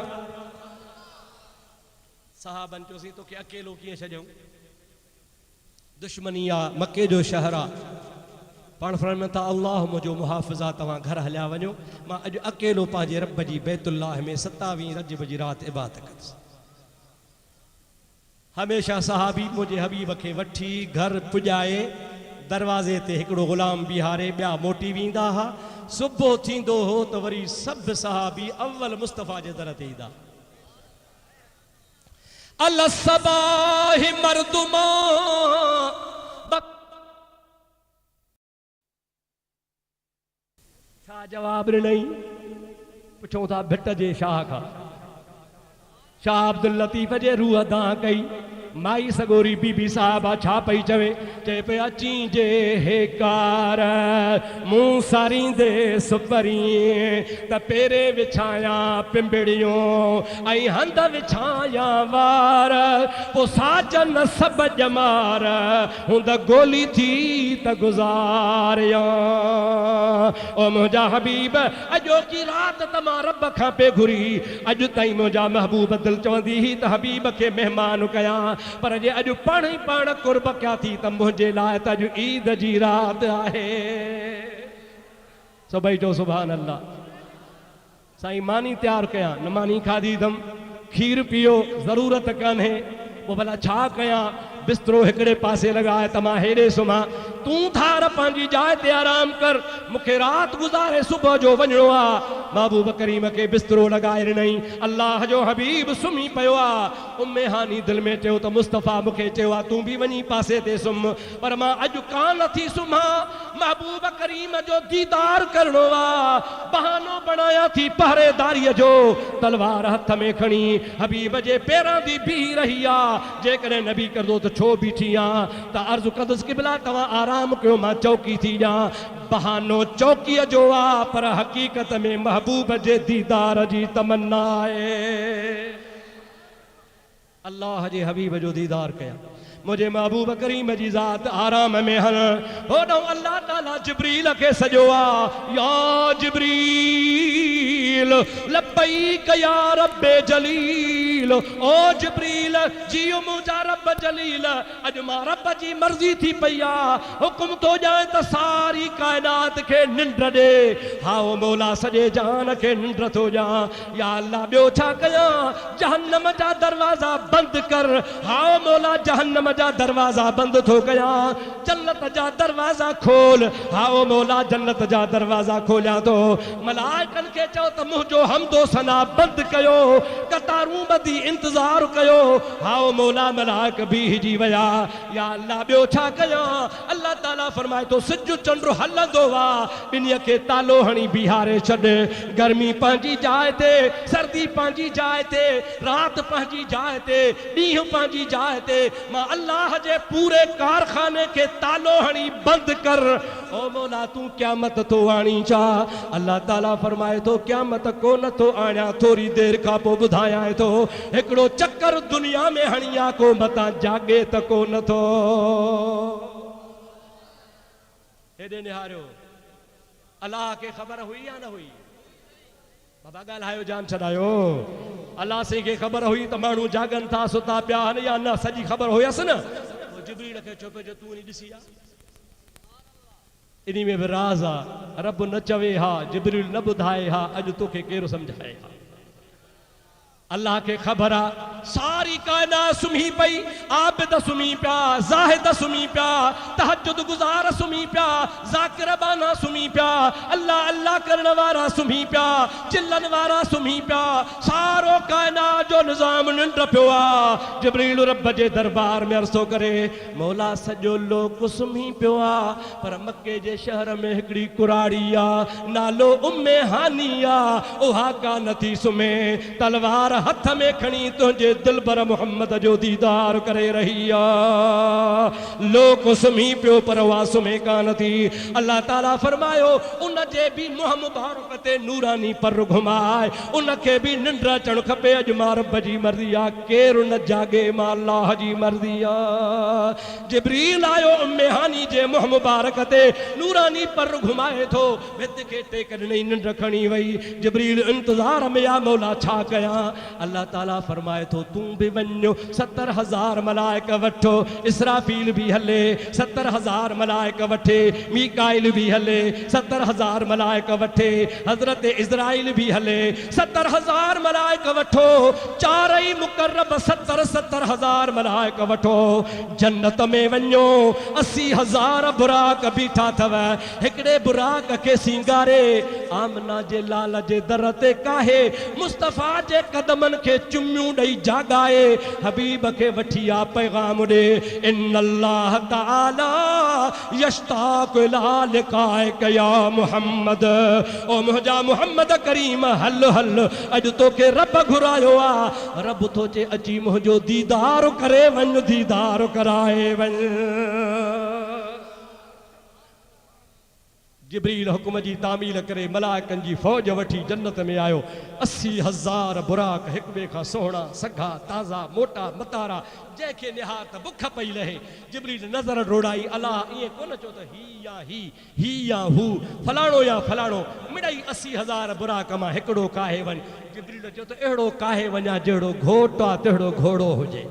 सहाबन चयोसीं तोखे अकेलो कीअं छॾियऊं? दुश्मनी आहे, मके जो शहर आहे। पाण फरमाइनि था अल्लाह मुंहिंजो मुहाफ़िज़ आहे, तव्हां घर हलिया वञो, मां अॼु अकेलो पंहिंजे रब जी बैतुल्लाह में 27 रजब जी रात इबादत कंदुसि। हमेशह सहाबी मुंहिंजे हबीब खे वठी घर पुॼाए दरवाज़े ते हिकिड़ो ग़ुलाम बिहारे ॿिया मोटी वेंदा हुआ। सुबुह थींदो हो त वरी सभु सहाबी अव्वल मुस्तफ़ा जे दर ते ईंदा। अल सबाहि मर्दुमा छा जवाब ॾिनई? पुछूं था भिट जे शाह खां। शाह अब्दुल लतीफ़ जे रूह दां कई। माई सगोरी बीबी साहिबा छा पई चवे? चए पे अची जे हेकार मूं सारींदे सुपरी त पेरे विछाया पिंबड़ियों ऐं हंध विछाया वार, पो साजन सब जमार हुंद गोली थी त गुज़ारिया। ओ मुंहिंजा हबीब अॼो की रात त मां रब खां पे घुरी, अॼु ताईं मुंहिंजा महबूब दिल चवंदी ही त हबीब खे महिमान कयां, पर जे अॼु पाण ई पाण कुर्ब कया थी त मुंहिंजे लाइ त अॼु ईद जी रात आहे। सभई चओ सुभान अल्लाह। साईं मानी तैयार कयां, न मानी खाधीदम, खीर पियो ज़रूरत कान्हे, पोइ भला छा कयां? बिस्तरो हिकिड़े पासे लॻाए त मां हेॾे सुम्हां, तूं थार पंहिंजी जाइ ते आराम कर, मूंखे रात गुज़ारे सुबुह जो वञिणो आहे। महबूब करीम खे बिस्तरो लॻाए ॾिनई। अल्लाह जो हबीब सुम्ही पियो आहे। उम्मे हानी दिल में चयो त मुस्तफ़ा मूंखे चयो आहे तूं बि वञी पासे ते सुम्ह, पर मां अॼु कान थी सुम्हां। महबूब करीम जो दीदार करणो आहे, बहानो बणाया थी पहरेदारीअ जो, तलवार हथ में खणी हबीब जे पेरां दी बीह रही आहे। जेकॾहिं नबी करदो त छो बीठी आ? त अर्ज़ु कंदुसि क़िबला तव्हां आराम कयो, मां चौकी थी ॼां। बहानो चौकीअ जो आहे, पर हक़ीक़त में महबूब जे दीदार जी तमन्ना आहे। अल्लाह जे हबीब जो दीदार कया, मुझे महबूब करीम जी ज़ात आराम में हल। होॾो अल्लाह ताला जिब्रील खे सॼो आहे, या जिब्रील लब्बैक या रब्बे जलील। ओ जिब्रील जियो मुंहिंजा रब जलील, अॼु मां रब जी मर्ज़ी थी पई आहे, हुकुम थो ॼाए त सारी काइनात खे निंड ॾे। हा ओ मौला सॼे जहान खे निंड थो ॼां। या अल्लाह ॿियो छा कयां? जहन्नम जा दरवाज़ा बंदि कर। हा ओ मौला जहन्नम जा दरवाज़ा बंदि थो कयां, जन्नत जा दरवाज़ा खोल। हा ओ मौला जन्नत जा दरवाज़ा खोलियां थो। मलाइकनि खे चओ त मुंहिंजो हमदो सना बंदि कयो, कतारूं ॿधी इंतज़ार कयो। हा ओ मौला मलाइक बीहजी विया। या अल्लाह ॿियो छा कयां? अल्लाह ताला फरमाए थो सिज चंड हलंदो आहे, ॿिन्हीअ खे तालो हणी बीहारे छॾ। गर्मी पंहिंजी जाइ ते, सर्दी पंहिंजी जाइ ते, रात पंहिंजी जाइ ते, ॾींहुं पंहिंजी जाइ ते। मां अल्लाह जे पूरे कारखाने के तालो हणी बंद कर। ओ मौला तू क़यामत तो आणी चा। अल्लाह ताला फरमाए तो क़यामत को न तो आण्या, थोड़ी देर का पो बुधाया तो एकड़ो चक्कर दुनिया में हणिया को मता जागे त को न थो। हेॾे निहारियो अल्लाह के ख़बर हुई या न हुई? बाबा ॻाल्हायो जान छॾायो। अल्लाह से के ख़बर हुई त माण्हू जागन था सुता पिया आहिनि या न? सॼी ख़बर हुयसि न। जिब्रील खे चयो पियो जो तूं वञी ॾिसी आ। इन में भी राज आ। रब न चवे हा, जिब्रील न ॿुधाए हा, अॼु तोखे केरु सम्झाए हा। अल्लाह के खबर आ सारी कायनात सुम्ही पई, आबिद सुम्ही पिया, ज़ाहिद सुम्ही पिया, तहज्जुद गुज़ार सुम्ही पिया, ज़ाकिर बाना सुम्ही पिया, अल्लाह अल्लाह करण वारा सुम्ही पिया, चिल्लन वारा सुम्ही पिया, सारो कायनात जो निज़ाम निंड पियो आ। जिब्रील रब जे दरबार में अर्ज़ो करे मौला सॼो लोक सुम्ही पियो आ, पर मक्के जे शहर में हिकिड़ी कुराड़ी आ, नालो उम्मे हानी आ, उहा का नथी सुम्हे, तलवार हथ में खणी तुझे दिलबर मोहम्मद जो दीदार करे रही आ। लोक सुम्ही पियो पर वा सुम्हे कान थी। अल्लाह ताला फरमायो उन जे भी मुंह मुबारक ते नूरानी पर घुमाए, उनखे भी निंड अचण खपे। अॼु मां रब जी मर्ज़ी आ, केरु न जागे, मां अल्लाह जी मर्ज़ी आ। जिब्रील आयो उम्मे हानी जे मुंह मुबारक ते नूरानी पर घुमाए थो, भित खे टेक ॾिनई, निंड खणी वई। जिब्रील इंतज़ार में आ, मौला छा कयां? अल्लाह ताला फरमाए तो तू भी वञो, 70,000 मलाइक वठो, इसराफील भी हले, 70,000 मलाइक वठे, मीकाइल भी हले, 70,000 मलाइक वठे, हजरत इज़राइल भी हले, 70,000 मलाइक वठो, चारई मुकर्रब 70,000 मलाइक वठो। जन्नत में वञो, 80,000 बुराक बीठा थव, हिकिड़े बुराक के सिंगारे आमना जे लाल जे दर ते काहे मुस्तफ़ा जे कदमन के चुम्मियूं ॾेई जागाए, हबीब के वठी आ पैगाम ॾे। इन्नल्लाह ताला यश्ताक़ु इला लिक़ाइक या मुहम्मद, ओ मुंहिंजा मुहम्मद करीम हल हल, अॼु तोखे रब घुरायो आ। रब तो चे अची मुंहिंजो दीदार करे वञ, दीदार कराए वञ। जिब्रील हुक्म जी तामील करे मलाइकन जी फौज वठी जन्नत में आयो। 80,000 बुराक हिक ॿिए खां सोहणा, सघा, ताज़ा, मोटा, मतारा, जंहिंखे निहात बुख पई लहे। जिब्रील नज़र रोड़ाई, अला ईअं कोन चो त ही या हू, फलाणो या फलाणो, मिड़ई 80,000 बुराक मां हिकिड़ो काहे वञ। जिब्रील चयो त अहिड़ो काहे वञा जहिड़ो घोट आहे तहिड़ो घोड़ो हुजे।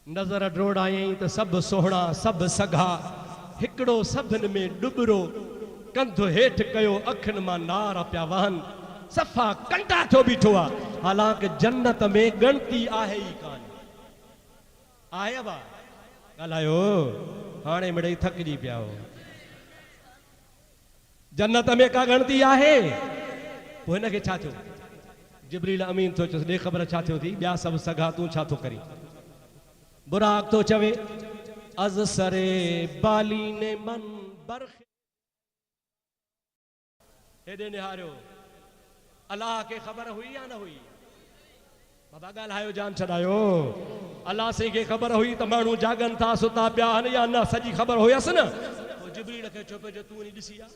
नज़र रोड़ायईं त सभु सोहणा, सभु सघा, हिकिड़ो सभिनि में डुबरो, कंधु हेठि कयो, अखियुनि मां नार पिया वहनि, सफ़ा कंटा थियो बीठो आहे। हालांकि जन्नत में गणती आहे ई कान। आहे बा ॻाल्हायो, हाणे मिड़ई थकिजी पिया हो। जन्नत में का गणती आहे? पोइ हिनखे छा थियो? जिब्रील अमीन थो चयोसि, ॾे ख़बर छा थियो थी? ॿिया सभु सघा, तूं छा थो करी? बुराक थो चवे अज सरे बाली ने मन बरखे। हेॾे निहारियो अल्लाह के ख़बर हुई या न हुई? बाबा ॻाल्हायो जान छॾायो। अल्लाह से के ख़बर हुई त माण्हू जागन था सुता पिया आहिनि या न? सॼी ख़बर हुयसि न। पोइ जिब्रील खे चयो पियो जो तूं वञी ॾिसी आ।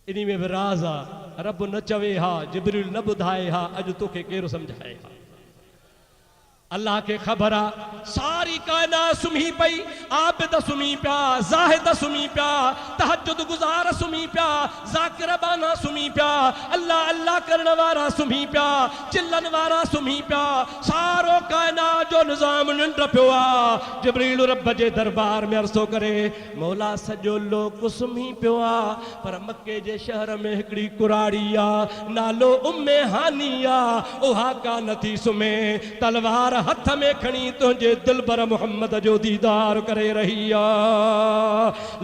इन में भी राज आ। रब न चवे हा, जिब्रील न ॿुधाए हा, अॼु तोखे केरु सम्झाए हा। अल्लाह के खबर आ सारी कायनात सुम्ही पई, आबिद सुम्ही पिया, ज़ाहिद सुम्ही पिया, तहज्जुद गुज़ार सुम्ही पिया, ज़ाकिर बाना सुम्ही पिया, अल्लाह अल्लाह करण वारा सुम्ही पिया, चिल्लन वारा सुम्ही पिया, सारो कायनात जो निज़ाम निंड पियो आ। जिब्रील रब जे दरबार में अर्ज़ो करे मौला सॼो लोक सुम्ही पियो आ, पर मक्के जे शहर में हिकिड़ी कुराड़ी आ, नालो उम्मे हानी आ, उहा का नथी सुम्हे, तलवार हथ में खणी तुझे दिलबर मोहम्मद जो दीदार करे रही आ।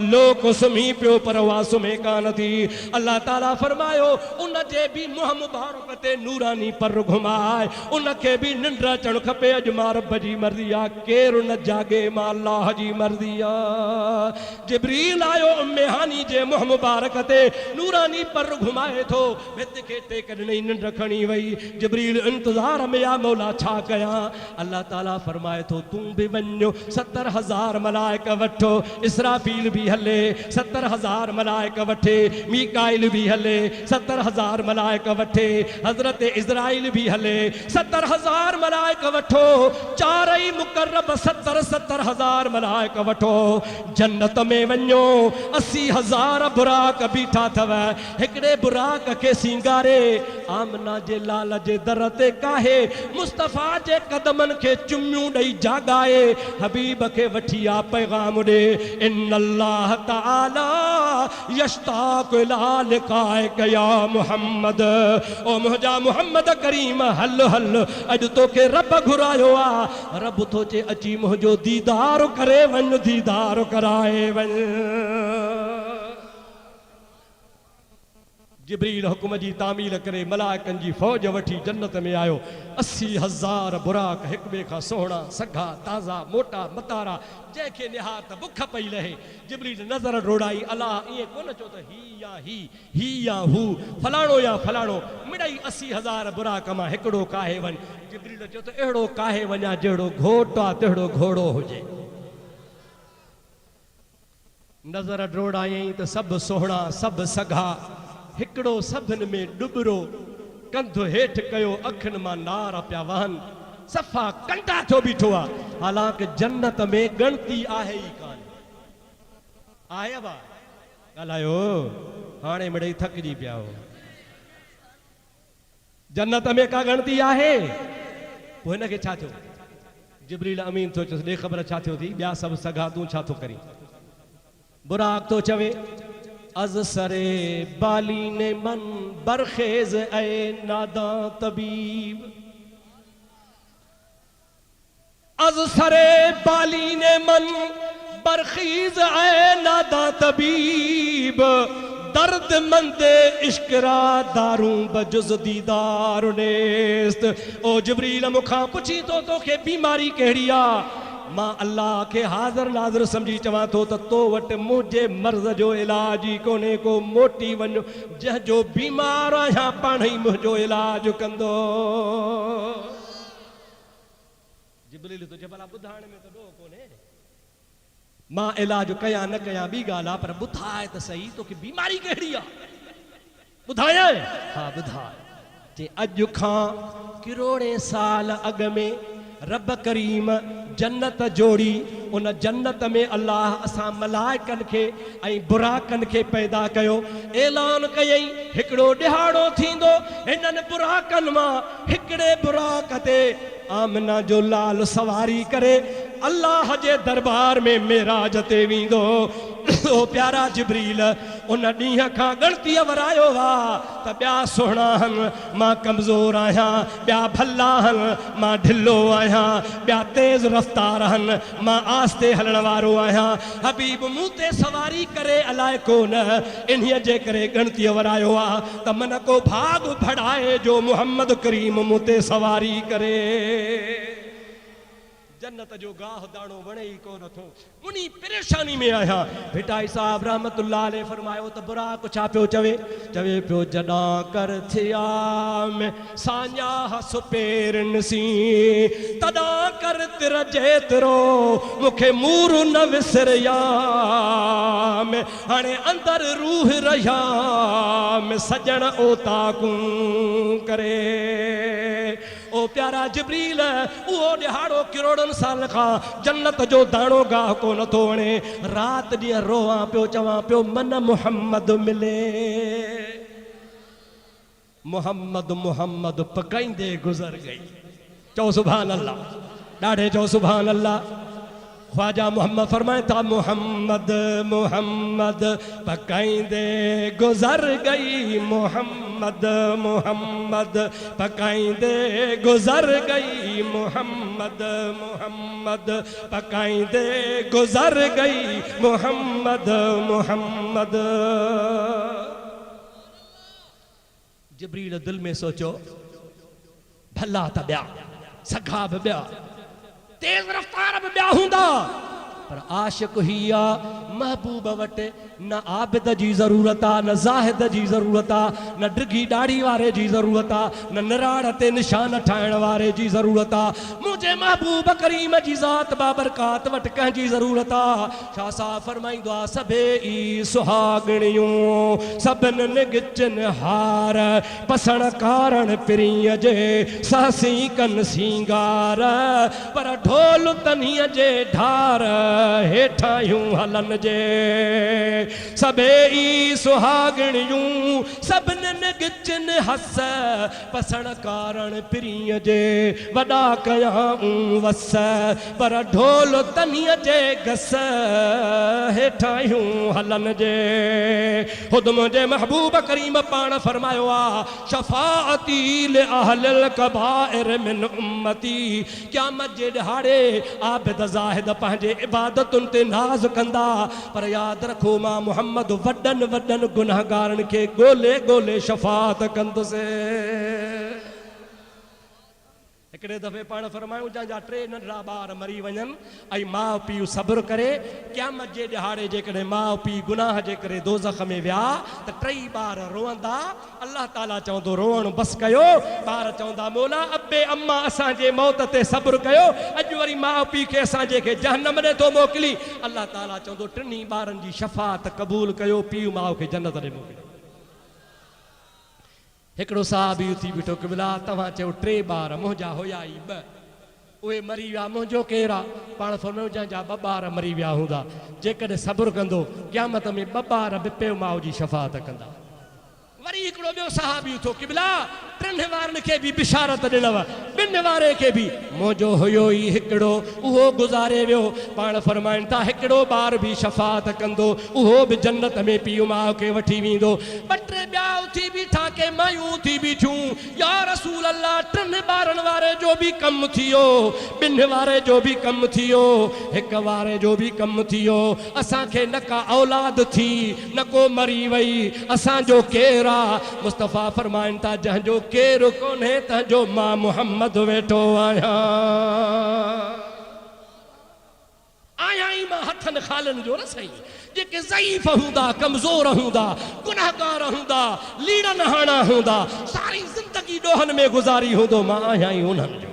लोक सुम्ही सुम्ही पियो पर उहा सुम्हे कान थी। अल्लाह ताला फरमायो उन जे बि मुंहुं मुबारक ते नूरानी पर घुमाए, उनखे बि निंड अचणु खपे। अॼु मां रब जी मर्ज़ी आहे, केरु न जागे मां अल्लाह जी मर्ज़ी आहे। जिब्रील आयो उम्मे हानी जे मुंहुं मुबारक ते नूरानी पर घुमाए थो, भित खे टेक ॾिनई, निंड खणी वई। जिब्रील इंतज़ार में या मौला छा कयां? अल्लाह ताला फरमाए थो तूं बि वञो, 70,000 मलाइक वठो, इसराफील भी हले, 70,000 मलाइक वठे, मीकाइल भी हले, 70,000 मलाइक वठे, हजरत इज़राइल भी हले, 70,000 मलाइक वठो, चारई मुकर्रब 70,000 मलाइक वठो। जन्नत में वञो, 80,000 बुराक बीठा थव, हिकिड़े बुराक खे सिंगारे आमना जे लाल जे दर ते काहे मुस्तफ़ा जे कदमन के चुम्मियूं ॾेई जागाए हबीब के वठिया पैगाम ॾे। इन्नल्लाह ताला यश्ताक़ इला लिक़ाइक या मुहम्मद, ओ मुंहिंजा मुहम्मद करीम हल हल, अॼु तोखे रब घुरायो आ। रब थो चे अची मुंहिंजो दीदार करे वञ, दीदार कराए वञ। जिब्रील हुक्म जी तामील करे मलाइकनि जी फौज वठी जन्नत में आयो। 80,000 बुराक हिक ॿिए खां सोहणा, सघा, ताज़ा, मोटा, मतारा, जंहिंखे निहात बुख पई लहे। जिब्रील नज़र रोड़ाई, अला ईअं कोन चओ त ही या हू, फलाणो या फलाणो, मिड़ई 80,000 बुराक मां हिकिड़ो काहे वञ। जिब्रील चयो त अहिड़ो काहे वञा जहिड़ो घोट आहे तहिड़ो घोड़ो हुजे। नज़र रोड़ायईं त सभु सोहणा, सभु सघा, हिकिड़ो सभिनि में डुबरो, कंधु हेठि कयो, अखियुनि मां नार पिया वहनि, सफ़ा कंडा थियो बीठो आहे। हालांकि जन्नत में गणती आहे ई कान। आहे बा ॻाल्हायो, हाणे मिड़ई थकिजी पिया हो। जन्नत में का गणती आहे? पोइ हिनखे छा थियो? जिब्रील अमीन थो चयोसि, ॾे ख़बर छा थियो थी? ॿिया सभु सघा, तूं छा थो करी? बुराक थो चवे, अज सरे बाली ने मन बरखेज ए नादा तबीब, अज सरे बाली ने मन बरखीज ए नादा तबीब, दर्द मंदे इश्करा दारू बजुज दीदार नेस्त। ओ जिब्रील मुखां पुछी तो तोखे बीमारी कहिड़ी आ? मां अल्लाह के हाज़िर नाज़िर समझी चवां थो त तो वटि मुंहिंजे मर्ज़ जो इलाज ई कोन्हे को, मोटी वञो, जंहिंजो बीमार आहियां पाण ई मुंहिंजो इलाज कंदो। जिब्रील तुंहिंजे भला ॿुधाइण में त ॾोह कोन्हे, मां इलाज कयां न कयां ॿी ॻाल्हि आहे, पर ॿुधाए त सही तोखे बीमारी कहिड़ी आहे? ॿुधायां? हा ॿुधाए। जे अॼु खां किरोड़े साल अॻ में रब करीम जन्नत जोड़ी, उन जन्नत में अल्लाह असां मलाइकनि खे ऐं बुराकनि खे पैदा कयो। ऐलान कयई हिकिड़ो ॾिहाड़ो थींदो, हिननि बुराकनि मां हिकिड़े बुराक ते आमना जो लाल सवारी करे अल्लाह जे दरबार में मेराज ते वेंदो। ओ प्यारा जिब्रील उन ॾींहं खां गणतीअ वरायो आहे त ॿिया सोहणा आहिनि, मां कमज़ोर आहियां, ॿिया भला आहिनि, मां ढिलो आहियां, ॿिया तेज़ रफ़्तार आहिनि, मां आस्ते हलण वारो आहियां। हबीब मूं ते सवारी करे अलाए कोन, इन्हीअ जे करे गणतीअ वरायो आहे त मन को भाग भड़ाए जो मुहम्मद करीम मूं ते सवारी करे। जन्नत जो गाह दाणो वणे ई कोन थो, उनी परेशानी में आहियां। भिटाई साहब रहमतुल्लाह अलैह फरमायो त बुराक छा पियो चवे? चवे पियो जॾां कर थिया में साञा सुपेरन सी, तॾां कर तिर जेतिरो मूंखे मूर न विसरिया में, हाणे अंदरि रूह रहिया में सजण ओताकूं करे। ओ प्यारा जिब्रील उहो ॾिहाड़ो किरोड़नि साल खां जन्नत जो दाणो गाह कोन थो वणे। रात ॾींहं रोवां पियो, चवां पियो मन मुहम्मद मिले। मुहम्मद मुहम्मद पकाईंदे गुज़र गई। चओ सुभान अल्लाह, ॾाढे चओ सुभान अल्लाह। ख्वाजा मोहम्मद फरमाए था मोहम्मद मोहम्मद पकाइंदे गुजर गई मोहम्मद मोहम्मद पकाइंदे गुजर गई मोहम्मद मोहम्मद पकाइंदे गुजर गई मोहम्मद मोहम्मद। जिब्रील दिल में सोचो भला त ॿिया सघा बि ॿिया तेज रफ्तार बि ॿिया हूंदा पर आशिक ही आ महबूब वटि न आबिद जी ज़रूरत आ न ज़ाहिद जी ज़रूरत आ न डिघी दाढ़ी वारे जी ज़रूरत आ न निराड़ ते निशान ठाहिण वारे जी ज़रूरत आ मुझे महबूब करीम जी ज़ात बाबरकात वटि कंहिंजी ज़रूरत आ। शाह साहब फरमाईंदो आ सभे ई सुहागणियूं सभिनि निगिचन हार पसण कारण पिरीअ जे सहसी कन सिंगार पर ढोल तनीअ जे ढार हेठायूं हलन जे सबे ई सुहागणियूं सभिनि गिचन हस पसण कारण पिरीअ जे वॾा कयाऊं वस पर ढोल तनीअ जे गस हेठायूं हलन जे। खुद मुंहिंजे महबूब करीम पाण फरमायो आ शफाअती लिअहलिल कबाइर मिन उम्मती क़यामत जे ॾहाड़े आबिद ज़ाहिद पंहिंजे इबादतुनि ते नाज़ कंदा पर यादि रखो मां मोहम्मद वॾनि वॾनि गुनाहगारनि खे ॻोल्हे ॻोल्हे शफ़ाअत कंदुसि। हिकिड़े दफ़े पाण फरमायूं जंहिंजा टे नंढड़ा ॿार मरी वञनि ऐं माउ पीउ सब्र करे क़यामत जे ॾहाड़े जेकॾहिं माउ पीउ गुनाह जे करे दोज़ख में विया त टई ॿार रोअंदा अल्लाह ताला चवंदो रोअण बस कयो ॿार चवंदा मौला अबे अम्मा असांजे मौत ते सब्र कयो अॼु वरी माउ पीउ खे असांजे खे जहन्नम ॾे थो मोकिली अल्लाह ताला चवंदो टिनी ॿारनि जी शफ़ाअत क़बूल कयो पीउ माउ खे जन्नत ॾे मोकिलियो। हिकिड़ो साहबी उथी बीठो क़िबला तव्हां चयो टे ॿार मुंहिंजा हुया ई ॿ उहे मरी विया मुंहिंजो केरु आहे पाण फरमायूं जंहिंजा ॿ ॿार मरी विया हूंदा जेकॾहिं सब्र कंदो क़यामत में ॿ ॿार बि पियो माउ जी शफ़ाअत कंदा। वरी हिकिड़ो ॿियो साहबी उथो क़िबला टिनि वारनि खे बि बिशारत ॾिनव ॿिनि वारे खे बि मुंहिंजो हुयो ई हिकिड़ो उहो गुज़ारे वियो पाण फरमाइनि था हिकिड़ो ॿार बि शफ़ाअत कंदो उहो बि जन्नत में पीउ माउ खे वठी वेंदो। ॿ टे ॿिया उथी बीठा के मायूं उथी बीठियूं या रसूल अल्लाह टिनि ॿारनि वारे जो बि कमु थियो ॿिनि वारे जो बि कमु थियो हिकु वारे जो बि कमु थियो असांखे न का औलाद थी न को मरी वई असांजो केरु आहे मुस्तफ़ा फरमाइनि था जंहिंजो केरु कोन्हे तंहिंजो मां मोहम्मद वेठो आहियां ई मां हथनि खालनि जो न सही जेके ज़ईफ़ हूंदा कमज़ोर हूंदा गुनाहगार हूंदा लीड़ नहाणा हूंदा सारी ज़िंदगी ॾोहनि में गुज़ारी हूंदो मां आहियां ई उन्हनि जो।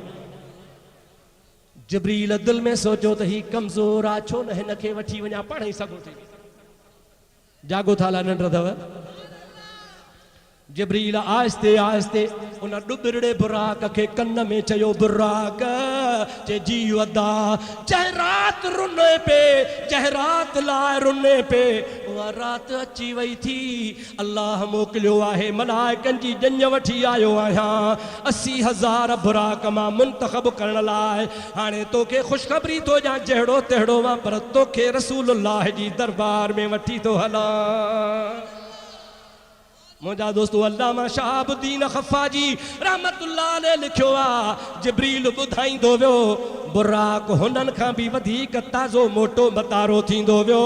जिब्रील दिल में सोचो त ही कमज़ोर आहे छो न हिन खे वठी वञा पाण ई सघो थी जागो थाला नंढ अथव। जिब्रील आहिस्ते आहिस्ते उन ॾुबड़े बुराक खे कन में चयो बुराक जे जी वदा जंहिं राति रुने पे जंहिं राति लाइ रुने पे उहा राति अची वई थी अल्लाह मोकिलियो आहे मलाइकनि जी ॼञ वठी आयो आहियां 80,000 बुराक मां मुंतख़ब करण लाइ हाणे तोखे ख़ुशख़बरी थो ॾियां जहिड़ो तहिड़ो मां पर तोखे रसूलुल्लाह जी दरबार में वठी थो हलां। मुंहिंजा दोस्तो अल्लामा शहाबुद्दीन ख़फ़ाजी रहमतुल्लाह अलैह लिखियो आहे जिब्रील ॿुधाईंदो वियो बुराक हुननि खां बि वधीक ताज़ो मोटो मतारो थींदो वियो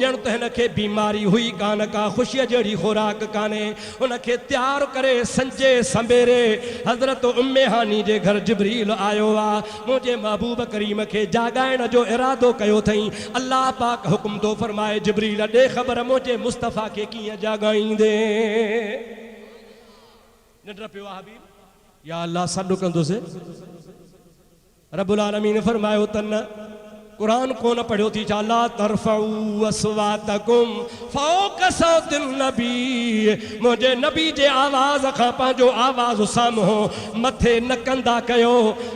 ॼण त हिन खे बीमारी हुई कान का ख़ुशीअ जहिड़ी खुराक कान्हे हुनखे तयारु करे संजे संबेरे हज़रत उम्मे हानी जे घर जिब्रील आयो आहे मुंहिंजे महबूब करीम खे जाॻाइण जो इरादो कयो अथई अल्लाह पाक हुकुम थो फरमाए जिब्रील ॾे ख़बर मुंहिंजे मुस्तफ़ा खे कीअं जाॻाईंदे निंड पियो आहे हबीब या अल्लाह सॾु कंदुसि रब्बुल आलमीन फरमायो तन कुरान कोन पढ़ियो थी छा ला तरफ़ऊ अस्वातकुम फौक़ सौतिन नबी मुंहिंजे नबी जे आवाज़ खां पंहिंजो आवाज़ साम्हूं मथे न कंदा कयो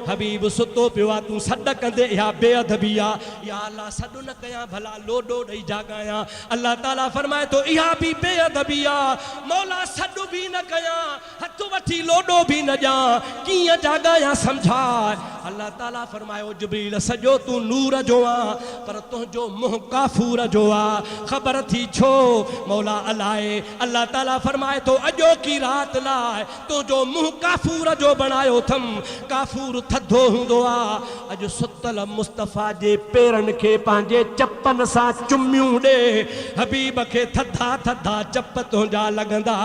हबीब सुतो पियो आहे तूं सॾ कंदे इहा बेअदबी आहे या अल्लाह सॾु न कयां भला लोॾो ॾेई जाॻायां अल्लाह ताला फरमाए थो इहा बि बेअदबी आहे मौला सॾु बि न कयां हथ वठी लोॾो बि न ॾियां कीअं जाॻायां सम्झाए अल्लाह ताला फरमायो जिब्रील सॼो तूं नूर जो जो आ पर तुझो मुंह काफूर जो आ खबर थी छो मौला अलाए अल्लाह ताला फरमाए तो अजो की रात लाए तुझो मुंह काफूर जो बनायो थम काफूर थधो हुंदो आ अज सुतल मुस्तफ़ा जे पेरन के पांजे चप्पन सा चुम्मियूं दे हबीब के थधा थधा चप तुझा लगंदा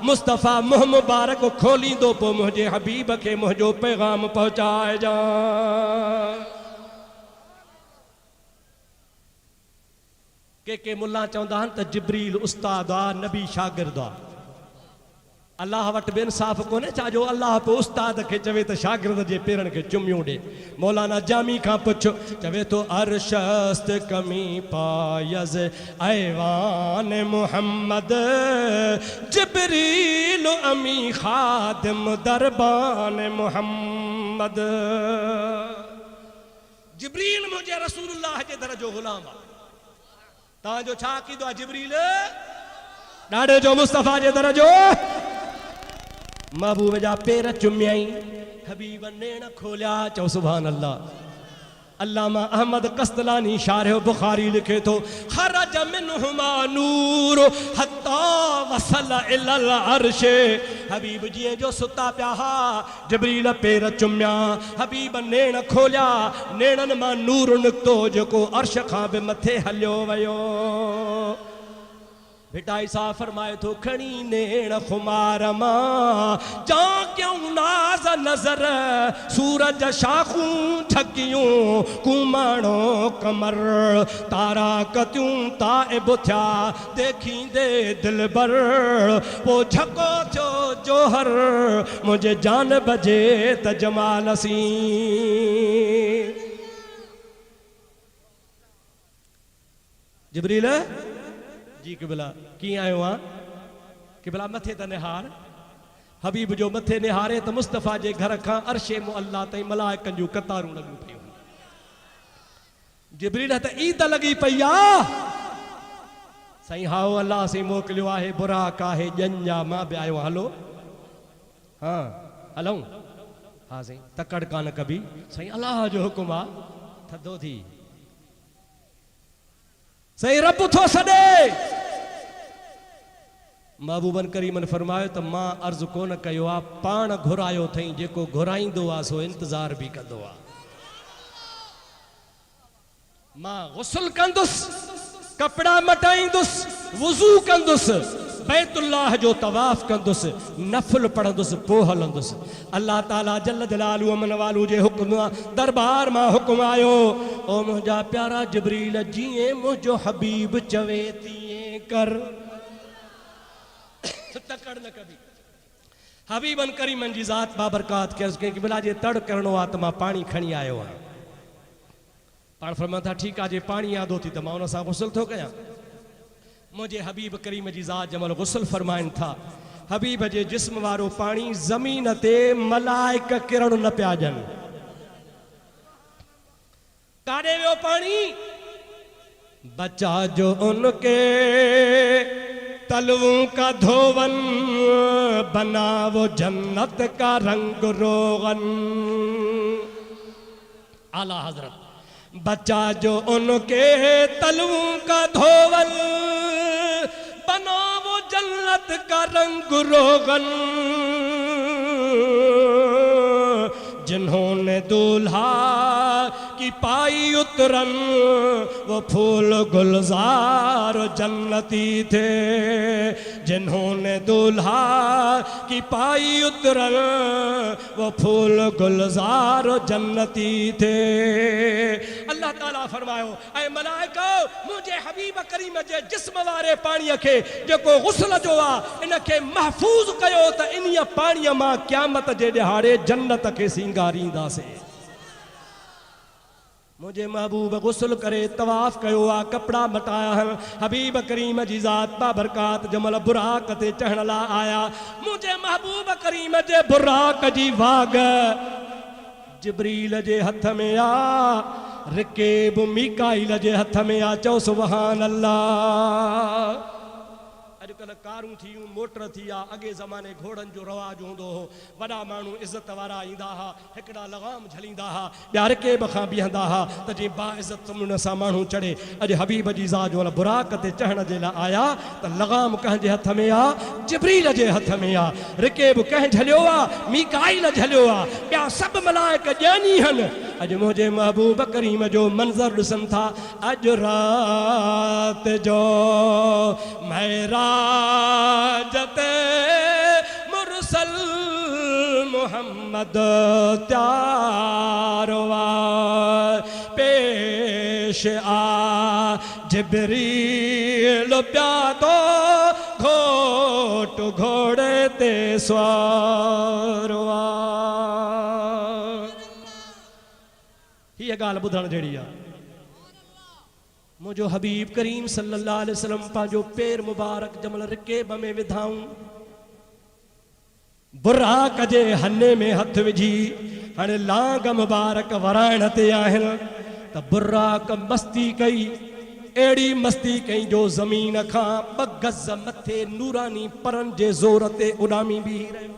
मुस्तफ़ा मुंह मुबारक खोलींदो पो मुझे हबीब के मुझो पैगाम पहुंचाए जा के मुल्ला चवंदा त जिब्रील उस्ताद आ नबी शागिर्द आ अल्लाह वट बेइंसाफ़ कोने चाजो अल्लाह पे उस्ताद के चवे त शागिर्द जे पेरन के चुम्मियूं दे मौलाना जामी का पुछ चवे तो अरशस्त कमी पायज ऐवान मोहम्मद जिब्रील अमी खादिम दरबान मोहम्मद जिब्रील मुझे रसूलुल्लाह जे दरजो गुलाम आ ता जो छा कीदो आ जिब्रील डाडे जो मुस्तफ़ा जे दरजो महबूब जा पेर चुम्याई हबीब नेण खोलिया चौ सुभान अल्लाह अल्लामा अहमद कस्तलानी शारह बुखारी लिखे तो खरज मिनहुमा नूर हत्ता वसल इलल अर्श हबीब जी जो सुता पिया जिब्रील पेर चुम्या हबीब नेण खोलिया नेणन मां नूर निकतो जेको अर्श खां बि मथे हलियो वयो बेटा ईसा फरमाए तो खणी नेण खुमार मां जा क्यों नाज नजर सूरज शाखूं ठकियूं कुमाणो कमर तारा कतियूं ताए बुथिया देखी दे दिल बर वो झको थियो जोहर मुझे जान बजे त जमाल सी जिब्रील जी किबला की आयो आ किबला मथे त निहार हबीब जो मथे निहारे तो मुस्तफ़ा जे घर का अर्शे मुअल्ला तई मलाइकन जूं कतारूं लॻियूं पियूं जिब्रील त ईद लगी पई आ साईं हाओ अल्लाह से मोकिलियो आहे बुराक आहे ॼञा मां बि आयो हलो हाँ हलूं हाँ साईं तकड़ कान कबी साईं अल्लाह जो हुकुम आ थधो थी सही रब थो सॾे महबूबन करीमन फरमायो त मां अर्ज़ कोन कयो आ पाण घुरायो थई जेको घुराईंदो आ सो इंतजार भी कंदो आ मां गुस्ल कंदुसि कपड़ा मटाईंदुसि वुज़ू कंदुसि बैतुल्लाह जो तवाफ कंदुसि नफल पढ़ंदुसि पोइ हलंदुसि अल्लाह ताला जल जलालू अमन वालू जे हुक्म दरबार मां हुक्म आयो ओ मुंहिंजा प्यारा जिब्रील जीअं मुंहिंजो हबीब चवे तीअं कर तकड़ न कभी हबीबन करीमन जी ज़ात बाबरकात के अर्ज़ कई कि बिला जे तड़ करणो आ त मां पाणी खणी आयो आ पाण फरमां था ठीक आ जे पाणी यादो थी त मां उन सां गुस्ल थो कयां मुझे हबीब करीम जी ज़ात जमल गुस्ल फरमाइन था हबीब जे जिस्म वारो पानी जमीन ते मलाइक किरण न पिया ॼन काॾे वियो पानी बचा जो उनके तलवों का धोवन बना वो जन्नत का रंग रोगन आला हजरत बचा जो उनके तलवों का धोवन बना वो जन्नत का रंग रोगन जिन्होंने दूल्हा की पाई उतरन वो फूल गुलजार जन्नती थे जिन्होंने दूल्हा की पाई उतरन वो फूल गुलजार जन्नती थे अल्लाह ताला फरमायो ऐ मलाइको मुझे हबीब करीम जे जिस्म वारे पानी के जेको गुस्ल जो आ इनके महफूज कयो त इन्हीअ पाणीअ मां क़यामत जे ॾिहाड़े जन्नत के सिंगारींदासे मुझे महबूब गुस्ल करे तवाफ कयो आ कपड़ा मटाया हन हबीब करीम जी ज़ात बाबरकात जमल बुराक ते चढ़ण ला आया मुझे महबूब करीम जे बुराक जी वाग जिब्रील जे हथ में आ रिकेब मीकाइल जे हथ में आ चओ सुभान अल्लाह अॼु अॼुकल्ह कारूं थियूं मोटर थी आहे अॻे ज़माने घोड़नि जो रवाज हूंदो हो वॾा माण्हू इज़त वारा ईंदा हुआ हिकिड़ा लगाम झलींदा हुआ ॿिया रिकेब खां बीहंदा हुआ त जीअं बाइज़त नमूने सां माण्हू चढ़े अॼु हबीब जी ज़ात जो बुराक ते चढ़ण जे लाइ आया त लगाम कंहिंजे हथ में आहे जिब्रील जे हथ में आहे रिकेब कंहिं झलियो आहे मीकाईल झलियो आहे ॿिया सभु मलाइक ॼानी आहिनि अॼु मुंहिंजे महबूब करीम जो मंज़र ॾिसनि था अॼु रात जो महराज ते मुरसल मोहम्मद त्यार पेश आ जिब्रील प्या तो घोट घोड़े ते सवार हीअ ॻाल्हि ॿुधण जहिड़ी आहे मुझो हबीब करीम सल्लल्लाहु अलैहि वसल्लम पांजो पैर मुबारक जमल रिकेब में विधाऊं बुराक जे हने में हथ विझी हाणे लांग मुबारक वराइण ते आहिनि त बुराक मस्ती कई अहिड़ी मस्ती कई जो ज़मीन खां 2 गज़ मथे नूरानी परनि जे ज़ोर ते उॾामी बीही रहियो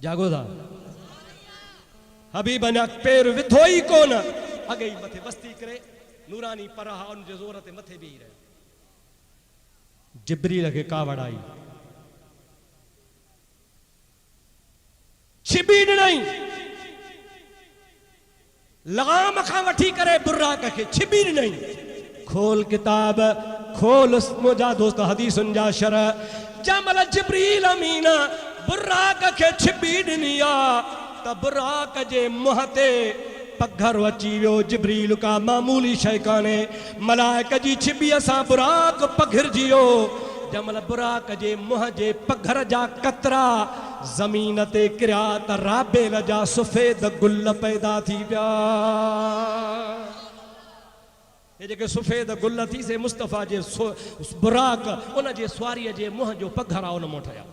जागो था हबीब अञा पैर विधो ई कोन अॻे ई मथे मस्ती करे नूरानी पर हा उन जे ज़ोर ते मथे बीही रहियो जिब्रील खे कावड़ आई छिबी ॾिनई लगाम खां वठी करे बुर्राक खे छिबी ॾिनई खोल किताब खोल मुंहिंजा दोस्त हदीसुनि जा शर जमल जिब्रील अमीन बुर्राक खे छिबी ॾिनी आहे त बुराक जे मुंह ते पघर अची वियो जिब्रील का मामूली शइ कान्हे मलाइक जी छिबीअ सां बुराक पघिरजी वियो जमल बुराक जे मुंह जे पघर जा कतरा ज़मीन ते किरिया त राबेल जा सफ़ेद गुल पैदा थी पिया हे जेके सफ़ेद गुल थी से मुस्तफ़ा जे बुराक उन जे सुवारीअ जे मुंह जो पघर आहे उन मां ठहिया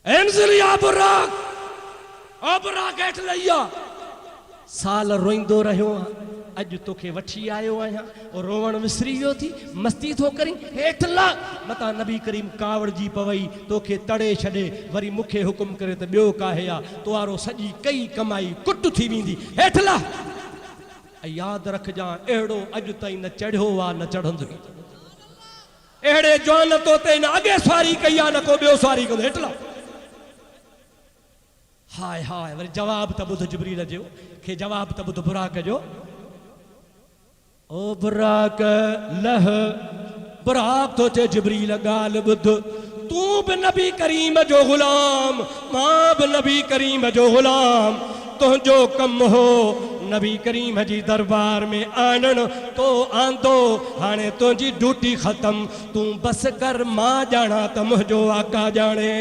एंज़िल या बुराक बुराक हेठि लही आ साल रोईंदो रहियो अॼु तोखे वठी आयो आहियां रोवण विसरी वियो थी मस्ती थो करी हेठि ला मतां नबी करीम कावड़ जी पवई तोखे तड़े छॾे वरी मूंखे हुकुम करे त ॿियो काहे आहे तुआरो सॼी कई कमाई कुट थी वेंदी हेठि ला ऐं यादि रखजांइ अहिड़ो अॼु ताईं न चढ़ियो आहे न चढ़ंदो अहिड़े जवान तो ते न अॻे सवारी कई आहे न को ॿियो सवारी कंदो हेठि ला हाय हाय वरी जवाब त ॿुध जिब्रील जो खे जवाब त ॿुध बुराक जो ओ बुराक लह बुराक तो चे जिब्रील ॻाल्हि ॿुध तूं बि नबी करीम जो ग़ुलाम मां बि नबी करीम जो ग़ुलाम तुंहिंजो कमु हो नबी करीम जी दरबार में आणण तो आंदो हाणे तुंहिंजी ड्यूटी ख़तम तूं बस कर मां ॼाणा त मुंहिंजो आका ॼाणे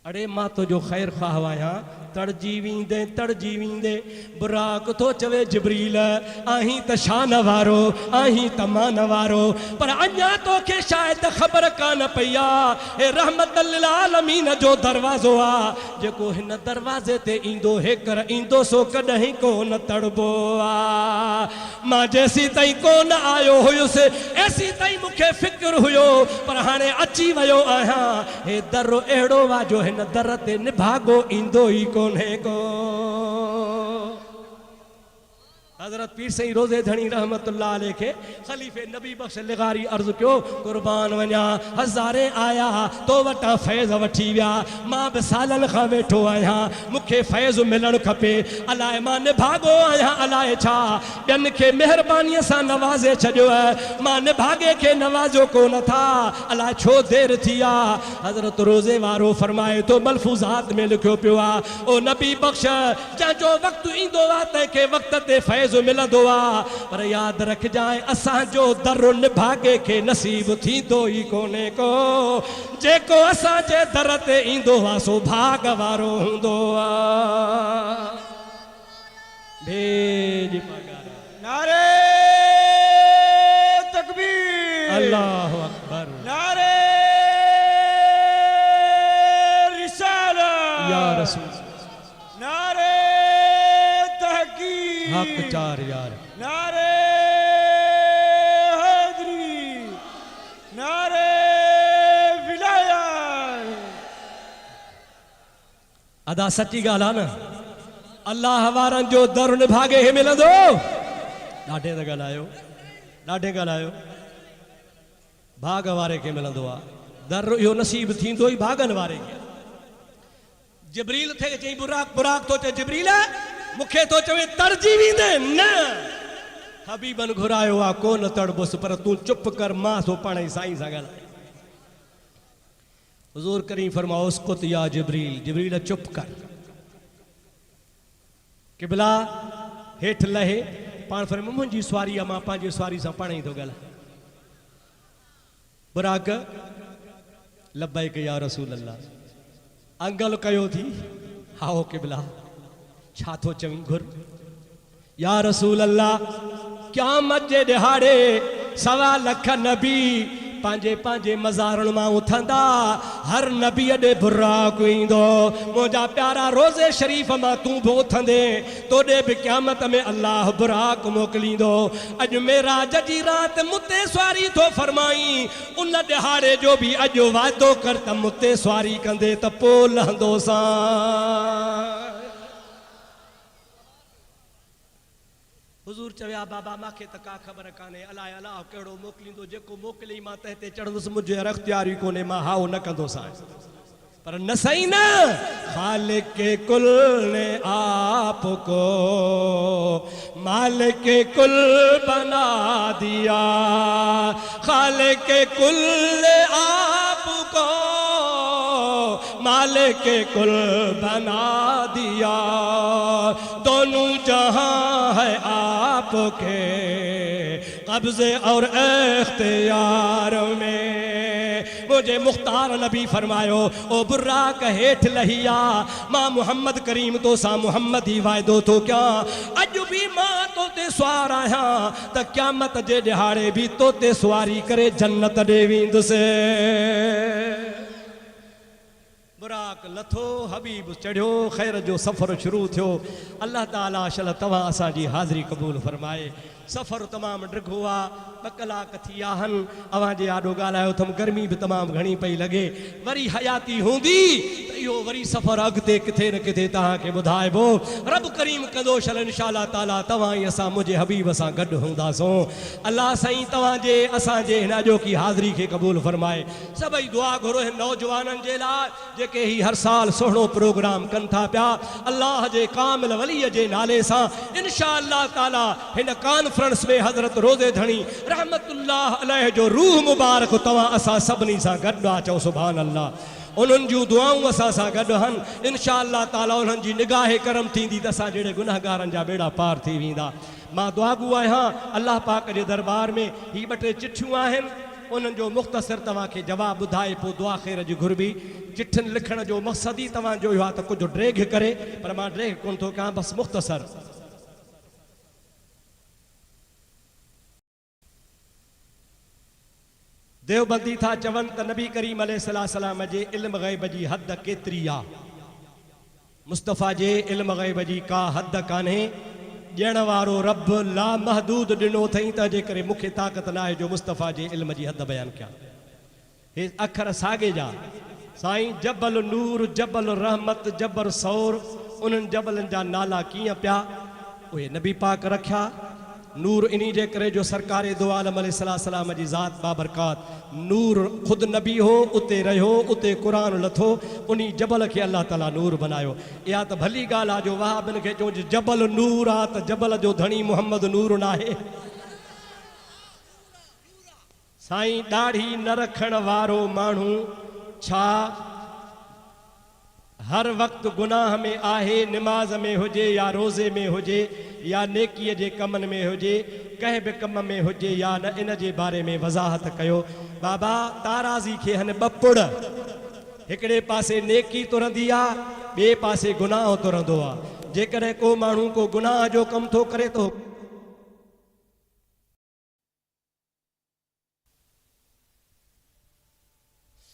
अड़े मां तुंहिंजो ख़ैर ख़्वाह आहियां तड़जी वींदे बुराक तो चवे जिब्रील आहीं त शान वारो आहीं त मान वारो पर अञा तोखे शायदि ख़बर कान पई आहे हे रहमत लिल आलमीन जो दरवाज़ो आहे जेको हिन दरवाज़े ते ईंदो हेकर ईंदो सो कॾहिं कोन तड़बो आहे मां जेसी ताईं कोन आयो हुयुसि एसी ताईं मूंखे फ़िक्र हुयो पर हाणे अची वियो आहियां हे दर अहिड़ो आहे जो हिन दर ते निभागो ईंदो ई कोन्हे को हज़रत पीर सई रोज़े धणी रहमतुल्लाह अलैह के खलीफे नबी बख्श लिगारी अर्ज़ क्यों कुर्बान वञा हज़ारे आया तो वटा फैज़ वठी विया मां बि सालन खां वेठो आहियां मूंखे फैज़ मिलणु खपे अलाए मां निभागो आहियां अलाए छा ॿियनि खे महिरबानीअ सां नवाज़े छॾियो आहे मां निभागे खे नवाज़ो कोन था अलाए छो देरि थी आहे हज़रत रोज़े वारो फरमाए तो मलफूज़ात में लिखियो पियो आहे ओ नबी बख्श जंहिंजो वक़्तु ईंदो आहे तंहिंखे वक़्त ते फैज़ मिलंदो आहे पर यादि रखजांइ असांजो दर निभागे खे नसीब थींदो ई कोन्हे को जेको असांजे दर ते ईंदो आहे सो भाग वारो हूंदो आहे भेज नारे तकबीर अल्लाहु अकबर नारे रिसालत या रसूल नारे तहकीक हक चा अदा सच्ची ॻाल्हि आहे न अल्लाह वारनि जो दर निभागे हे मिलंदो ॾाढे त ॻाल्हायो ॾाढे ॻाल्हायो भाग वारे खे मिलंदो आहे दर इहो नसीब थींदो ई भागनि वारे खे जिब्रील थे चई बुराक बुराक तो चे जिब्रील मूंखे तो चवे तड़जी वेंदे न हबीबन घुरायो आहे कोन तड़बुस पर तूं चुप कर मां सो पाण ई साईं सां ॻाल्हाए हुज़ूर करीम फरमाओ उसकुत या जिब्रील जिब्रील चुप कर किबला हेठि लहे पाण फरमायो मुंहिंजी सवारी आहे मां पंहिंजी सवारी सां पाण ई थो ॻाल्हायां बुराक लब्बैक या रसूल अल्लाह अंगल कयो थी हाओ किबला छा थो चवीं घुर या रसूल अल्लाह क़यामत जे ॾिहाड़े 1.25 लख नबी पंहिंजे पंहिंजे मज़ारनि मां उथंदा हर नबी ॾे बुराक ईंदो मुंहिंजा प्यारा रोज़े शरीफ़ मां तूं बि उथंदे तोॾे बि क़यामत में अल्लाह बुराक मोकिलींदो अॼु मेराज जी राति मुते सवारी थो फरमाई उन ॾिहाड़े जो बि अॼु वाइदो कर त मुते सवारी कंदे त पोइ लहंदोसां हुज़ूर चवया बाबा मूंखे त का ख़बर कान्हे अलाए अलाह कहिड़ो मोकिलींदो जेको मोकिलियई मां त हिते चढ़ंदुसि मुंहिंजे अख्तियार ई कोन्हे मां हाउ न कंदोसां पर न सही न खालिक के कुल ने आपको मालिक के कुल बना दिया खालिक के कुल ने आपको मालिक के कुल बना दिया दोनों जहां है आपके कब्जे और इख्तियार में मुझे मुख्तार नबी फरमायो ओ बुर्राक हेठ लहिया मां मोहम्मद करीम तो सा मोहम्मद ही वायदो तो क्या अज भी मां तो ते सवार आया त क़यामत जे दिहाड़े भी तो ते सवारी करे जन्नत दे वेंदुसि बुराक लथो हबीब चढ़ियो खैर जो सफ़र शुरू थियो अल्लाह ताला शल तव्हां असांजी हाज़िरी क़बूल फरमाए सफ़र तमामु ॾिघो आहे 2 कलाक थी विया आहिनि अव्हां जे आॾो ॻाल्हायो अथमि गर्मी बि तमामु घणी पई लॻे वरी हयाती हूंदी त इहो वरी सफ़र अॻिते किथे न किथे तव्हांखे ॿुधाइबो रब करीम कंदो शल इंशाअल्लाह ताला तव्हां ई असां मुंहिंजे हबीब सां गॾु हूंदासूं अल्लाह साईं तव्हांजे असांजे हिन अॼो की हाज़िरी खे क़बूल फरमाए सभई दुआ घुरो हिन नौजवाननि जे लाइ जेके ही हर साल सुहिणो प्रोग्राम कनि था पिया अल्लाह जे कामिल वलीअ जे नाले सां इंशाअल्लाह ताला हिन कॉन्फ्रेंस में हज़रत रोज़े धणी रहमतुल्लाह अलैह जो रूह मुबारक तव्हां असां सभिनी सां गॾु आहे चओ सुभान अल्लाह उन्हनि जूं दुआऊं असां सां गॾु आहिनि इंशाअल्लाह ताला उन्हनि जी निगाहे करम थींदी त असां जहिड़े गुनाहगारनि जा बेड़ा पार थी वेंदा मां दुआगू आहियां अल्लाह पाक जे दरबार में ही 2-3 चिठियूं आहिनि उन्हनि जो मुख़्तसर तव्हांखे जवाबु ॿुधाए पोइ दुआ ख़ैर जी घुरबी चिठियुनि लिखण जो मक़सदु ई तव्हांजो इहो आहे त कुझु ड्रेग करे पर मां ड्रेग कोन थो कयां बसि मुख़्तसर देवबंदी था चवनि त नबी करीम अलैहिस्सलाम जे इल्म ग़ैब जी हद केतिरी आहे मुस्तफ़ा जे इल्म ग़ैब जी का हद कान्हे ॾियण वारो रब लामहदूद ॾिनो अथई त जेकरे मूंखे ताक़त न आहे जो मुस्तफ़ा जे इल्म जी हद बयानु कयां हे अखर साॻे जा साईं जबल नूर जबल रहमत जबल सौर उन्हनि जबलनि जा नाला कीअं पिया उहे नबी पाक रखिया नूर इन्ही जे करे जो सरकार दो आलम अलैहिस्सलाम जी ज़ात बाबरकात नूर खुद नबी हो उते रहियो उते क़ुरान लथो उन्ही जबल खे अल्लाह ताला नूर बनायो इहा त भली ॻाल्हि आहे जो वहाबिन खे चऊं जबल नूर आहे त जबल जो धणी मोहम्मद नूर न आहे साईं ॾाढ़ी न रखण वारो माण्हू छा हर वक्त गुनाह में आहे निमाज़ में हुजे या रोज़े में हुजे या नेकीअ जे कमनि में हुजे कंहिं बि कम में हुजे या न इन जे बारे में वज़ाहत कयो बाबा ताराज़ी खे हन 2 पुड़ हिकिड़े पासे नेकी तुरंदी आहे ॿिए पासे गुनाह तुरंदो आहे जेकॾहिं को माण्हू को गुनाह जो कमु थो करे थो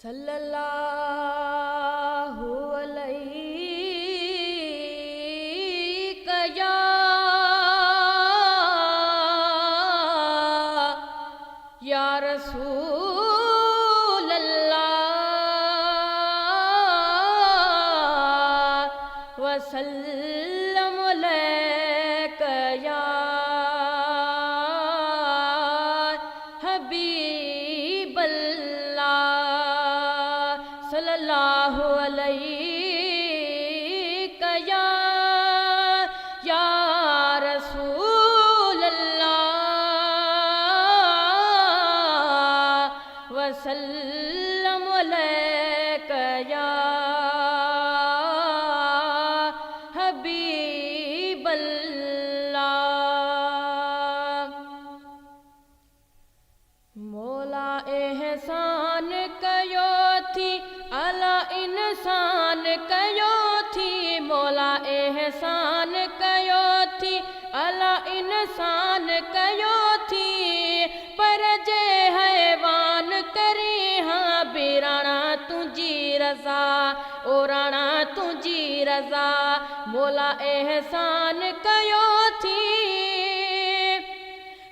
सल्लल्लाहु अलैहि या रसूल अल्लाह सल्लल्लाहु अलैहि कया या रसूल अल्लाह वसल्लम अलैका या हबीब अल्लाह। मौला एहसान कयो थी अला इंसान कयो थी, मौला एहसान कयो थी अला इंसान कयो थी, पर जे हैवान करी हाँ बिराना तुझी रज़ा, ओ राणा तुझी रज़ा, मौला एहसान कयो थी।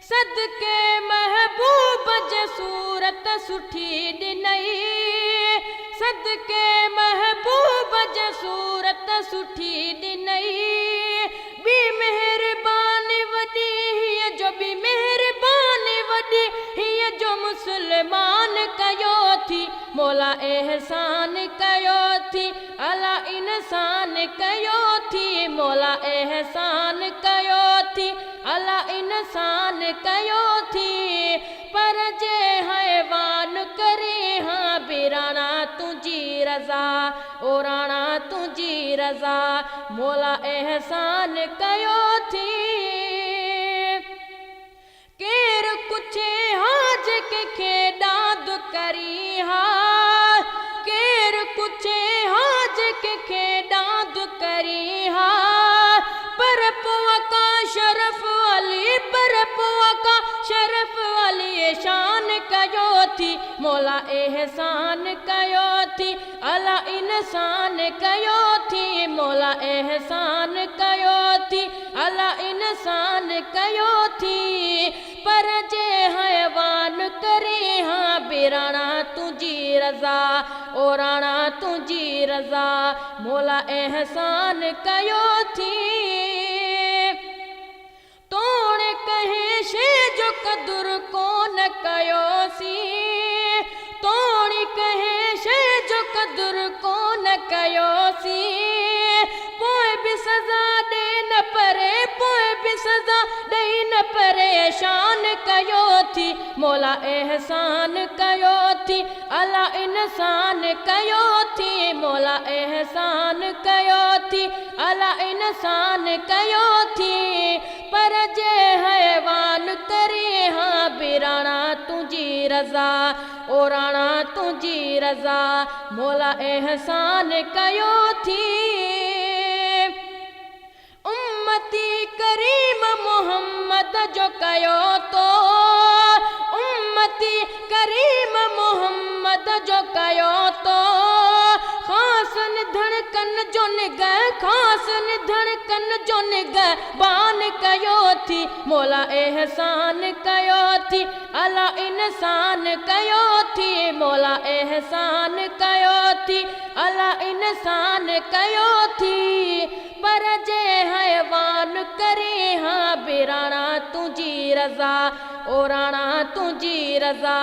सदके महबूब जे सूरत सुठी ॾिनई, सदके महबूब जे सूरत सुठी ॾिनई, बी मेहरबानी वॾी हीअ जो बी मेहरबानी वॾी हीअ जो मुस्लमान कयो थी, मौला एहसान कयो थी अला इंसान कयो थी, मौला एहसान कयो थी अला इंसान कयो थी, पर जे हैवान करे हाँ बिराना तुझी रज़ा, ओ राणा तुझी रज़ा, मौला एहसान कयो थी। केर कुछे हाज के खेॾाद करी हा, केर कुछे हाज के खेॾाद करी हा, पर पोआ का शरफ अली, पर पोआ का शरफ अली शान कयो थी, मौला एहसान कयो थी अला इंसान कयो थी, मौला एहसान कयो थी अला इंसान कयो थी, पर जे हैवान करे हाँ बिराना तुझी रज़ा, ओ राणा तुझी रज़ा, मौला एहसान कयो थी। तोणे कहे शे जो कदुर कोन कयोसी, तोणी कहे शे जो कदुर कोन कयोसी, पोइ बि सज़ा ॾे न परे, पोइ बि सज़ा ॾेई न परेशान कयो थी, मौला एहसान कयो थी अला इंसान कयो थी, मौला एहसान कयो थी अला इंसान कयो थी, पर जे हैवान करे हाँ बिराना तुझी रज़ा, ओ राणा तुझी रज़ा, मौला एहसान कयो थी। उम्मती करीम मोहम्मद जो कयो तो, उम्मती करीम मोहम्मद जो कयो तो, ख़ास निधड़कन जो निगह, ख़ास निधड़कन जो निगह बान कयो थी, मौला एहसान कयो थी अला इंसान कयो थी, मौला एहसान कयो थी अला इंसान कयो थी, पर जे हैवान करे हाँ बिराना तुझी रज़ा, ओ राणा तुझी रज़ा,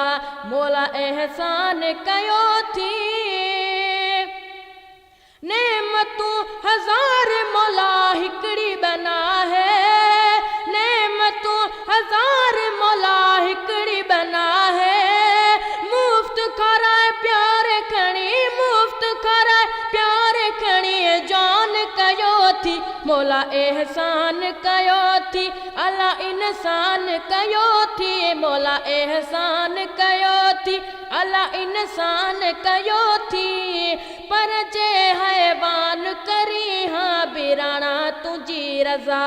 मौला एहसान कयो थी। नेमतूं हज़ार मौला हिकड़ी बना है, नेमतूं हज़ार मौला हिकड़ी बना है, मुफ्त खाराए प्यार खणी, मुफ्त खाराए प्यार खणी जान कयो थी, मौला एहसान कयो थी अला इंसान कयो थी, मौला एहसान कयो थी अला इंसान कयो थी, पर जे हैवान करी हाँ बिराना तुझी रज़ा,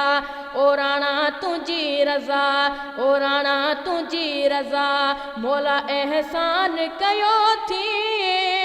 ओ राणा तुझी रज़ा, ओ राणा तुझी रज़ा, मौला एहसान कयो थी।